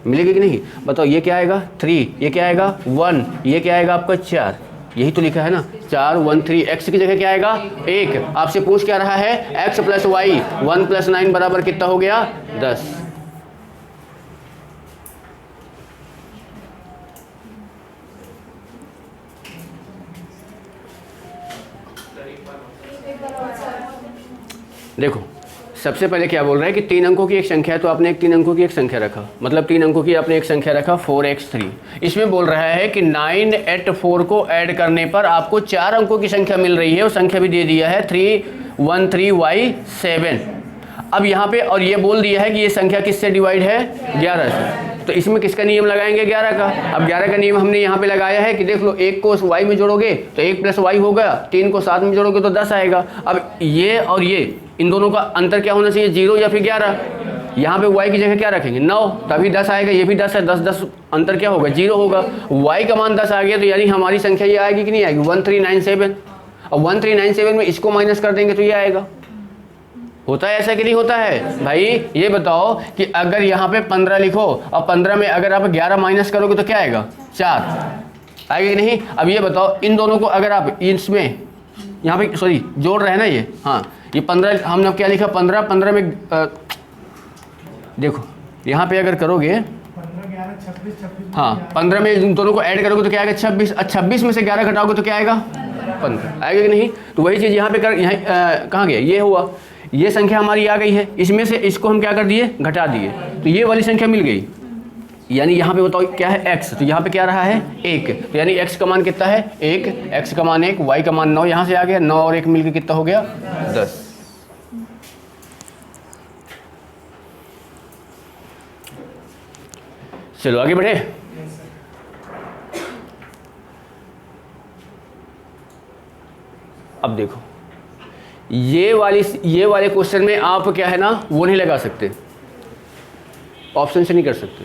A: मिलेगी कि नहीं? बताओ, ये क्या आएगा? 3, ये क्या आएगा? 1, ये क्या आएगा आपका? 4। यही तो लिखा है ना, 4 1 3। x की जगह क्या आएगा? 1। आपसे पूछ क्या रहा है? x + y 1 + 9 बराबर कितना हो गया? 10। देखो, सबसे पहले क्या बोल रहा है कि 3 अंकों की एक संख्या है, तो आपने एक 3 अंकों की एक संख्या रखा, मतलब 3 अंकों की आपने एक संख्या रखा 4x3। इसमें बोल रहा है कि 984 को ऐड करने पर आपको 4 अंकों की संख्या मिल रही है, वो संख्या भी दे दिया है 313y7। अब यहाँ पे और ये बोल दिया है कि ये संख्या किससे डिवाइड है? 11 से। तो इसमें किसका नियम लगाएंगे? 11 का। अब 11 का नियम हमने यहाँ पे लगाया है कि देख लो, 1 को y में जोड़ोगे तो 1 + y होगा, 3 को 7 में जोड़ोगे तो 10 आएगा। अब ये और ये, इन दोनों का अंतर क्या होना चाहिए? 0 या फिर 11। यहाँ पे y की जगह क्या रखेंगे? 9, तभी 10 आएगा। ये भी 10 है, 10 10 अंतर क्या होगा? 0 होगा। y का मान 10 आ गया, तो यानी हमारी संख्या ये आएगी कि नहीं आएगी? 1397। और 1397 में इसको माइनस कर देंगे तो ये आएगा। होता है ऐसा कि नहीं होता है भाई? ये बताओ कि अगर यहाँ पे 15 लिखो और 15 में अगर आप 11 माइनस करोगे तो क्या आएगा? 4 आएगा कि नहीं? अब ये बताओ, इन दोनों को अगर आप इसमें यहाँ पे सॉरी जोड़ रहे हैं ना, ये हाँ, ये 15 हमने अब क्या लिखा? 15 में देखो यहाँ पे अगर करोगे 15 में इन दोनों को ऐड करोगे तो क्या आएगा? 26। 26 में से 11 घटाओगे तो क्या आएगा? 15 आएगा कि नहीं? तो वही चीज़ यहाँ पे यहाँ कहाँ गया? ये हुआ, ये संख्या हमारी आ गई है, इसमें से इसको हम क्या कर दिए? घटा दिए, तो ये वाली संख्या मिल गई। यानी यहाँ पे बताओ क्या है? x। तो यहाँ पे क्या रहा है? 1। तो यानी x का मान कितना है? 1। x का मान 1, y का मान 9 यहाँ से आ गया। 9 और 1 मिलकर कितना हो गया? 10। चलो आगे बढ़े। अब देखो, ये वाले क्वेश्चन में आप क्या है ना, वो नहीं लगा सकते, ऑप्शन से नहीं कर सकते,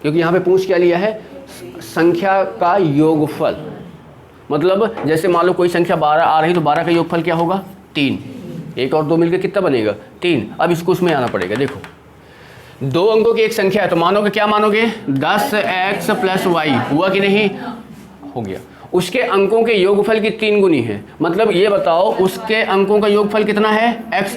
A: क्योंकि यहाँ पे पूछ क्या लिया है? संख्या का योगफल। मतलब जैसे मान लो कोई संख्या 12 आ रही, तो 12 का योगफल क्या होगा? 3। 1 और 2 मिलकर कितना बनेगा? 3। अब इसको उसमें आना पड़ेगा। देखो, 2 अंकों की एक संख्या है, तो मानोगे क्या? मानोगे 10x + y। हुआ कि नहीं? हो गया। उसके अंकों के योगफल की 3 गुनी है। मतलब ये बताओ, उसके अंकों का योगफल कितना है? x।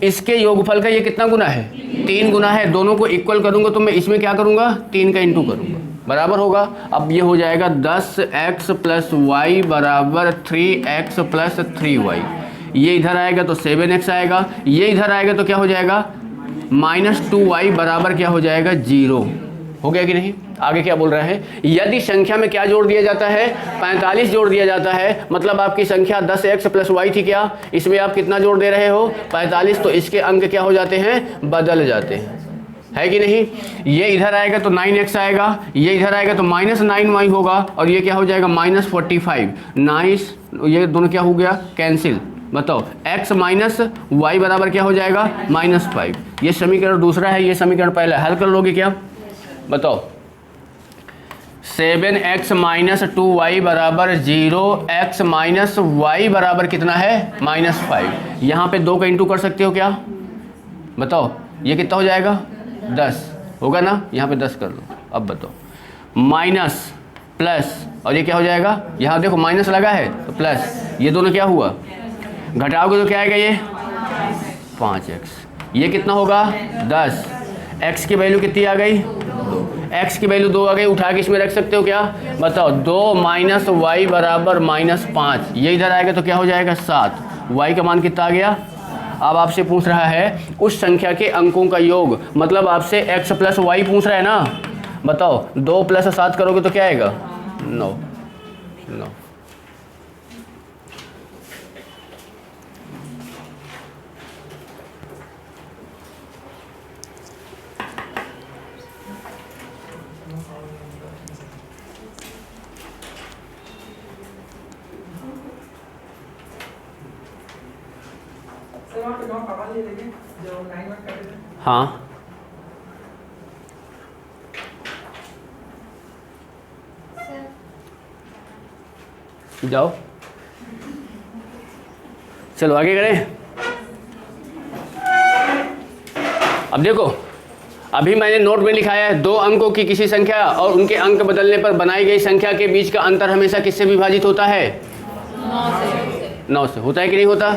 A: इसके योगफल का ये कितना गुना है? 3 गुना है। दोनों को इक्वल करूंगा तो मैं इसमें क्या करूंगा? 3 का इंटू करूंगा, बराबर होगा। अब ये हो जाएगा 10x + y बराबर 3x + 3y। ये इधर आएगा तो 7x आएगा, ये इधर आएगा तो क्या हो जाएगा? -2y बराबर क्या हो जाएगा? 0। हो गया कि नहीं? आगे क्या बोल रहा है? यदि संख्या में क्या जोड़ दिया जाता है? 45 जोड़ दिया जाता है। मतलब आपकी संख्या 10x + y थी, क्या इसमें आप कितना जोड़ दे रहे हो? 45। तो इसके अंक क्या हो जाते हैं? बदल जाते हैं, है कि नहीं? ये इधर आएगा तो 9x आएगा, ये इधर आएगा तो -9y होगा, और ये क्या हो जाएगा? -45। नाइस, ये दोनों क्या हो गया? कैंसिल। बताओ, x - y बराबर क्या हो जाएगा? -5। ये समीकरण दूसरा है, ये समीकरण पहला। हल कर लोगे क्या? बताओ, 7x - 2y बराबर 0, x - y बराबर कितना है? -5। यहाँ पे 2 का इंटू कर सकते हो क्या? बताओ, ये कितना हो जाएगा? 10 होगा ना, यहाँ पे 10 कर दो। अब बताओ माइनस प्लस, और ये क्या हो जाएगा, यहाँ देखो माइनस लगा है तो प्लस, ये दोनों क्या हुआ, घटाओगे तो क्या आएगा ये 5x, ये कितना होगा 10, x की वैल्यू कितनी आ गई 2, x की वैल्यू 2 आ गई, उठा के इसमें रख सकते हो क्या, बताओ 2 माइनस वाई बराबर -5, ये इधर आएगा तो क्या हो जाएगा 7, y का मान कितना आ गया। अब आपसे पूछ रहा है उस संख्या के अंकों का योग, मतलब आपसे x प्लस वाई पूछ रहा है ना, बताओ 2 + 7 करोगे तो क्या आएगा 9।
E: सर वहाँ पे 9 सवाल ले लेंगे जो 9 वर्क कर रहे थे।
A: हाँ जाओ, चलो आगे करें। अब देखो, अभी मैंने नोट में लिखाया है 2 अंकों की किसी संख्या और उनके अंक बदलने पर बनाई गई संख्या के बीच का अंतर हमेशा किससे विभाजित होता है 9 से। होता है कि नहीं होता।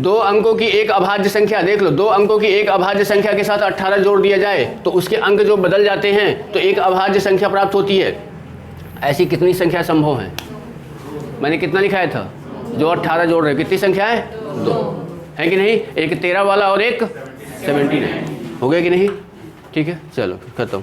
A: 2 अंकों की एक अभाज्य संख्या, देख लो 2 अंकों की एक अभाज्य संख्या के साथ 18 जोड़ दिया जाए तो उसके अंक जो बदल जाते हैं तो एक अभाज्य संख्या प्राप्त होती है। ऐसी कितनी संख्या संभव है, मैंने कितना लिखाया था, जो 18 जोड़ रहे, कितनी संख्या है 2 है कि नहीं, एक 13 वाला और एक 17 है, हो गया कि नहीं। ठीक है, चलो खत्म।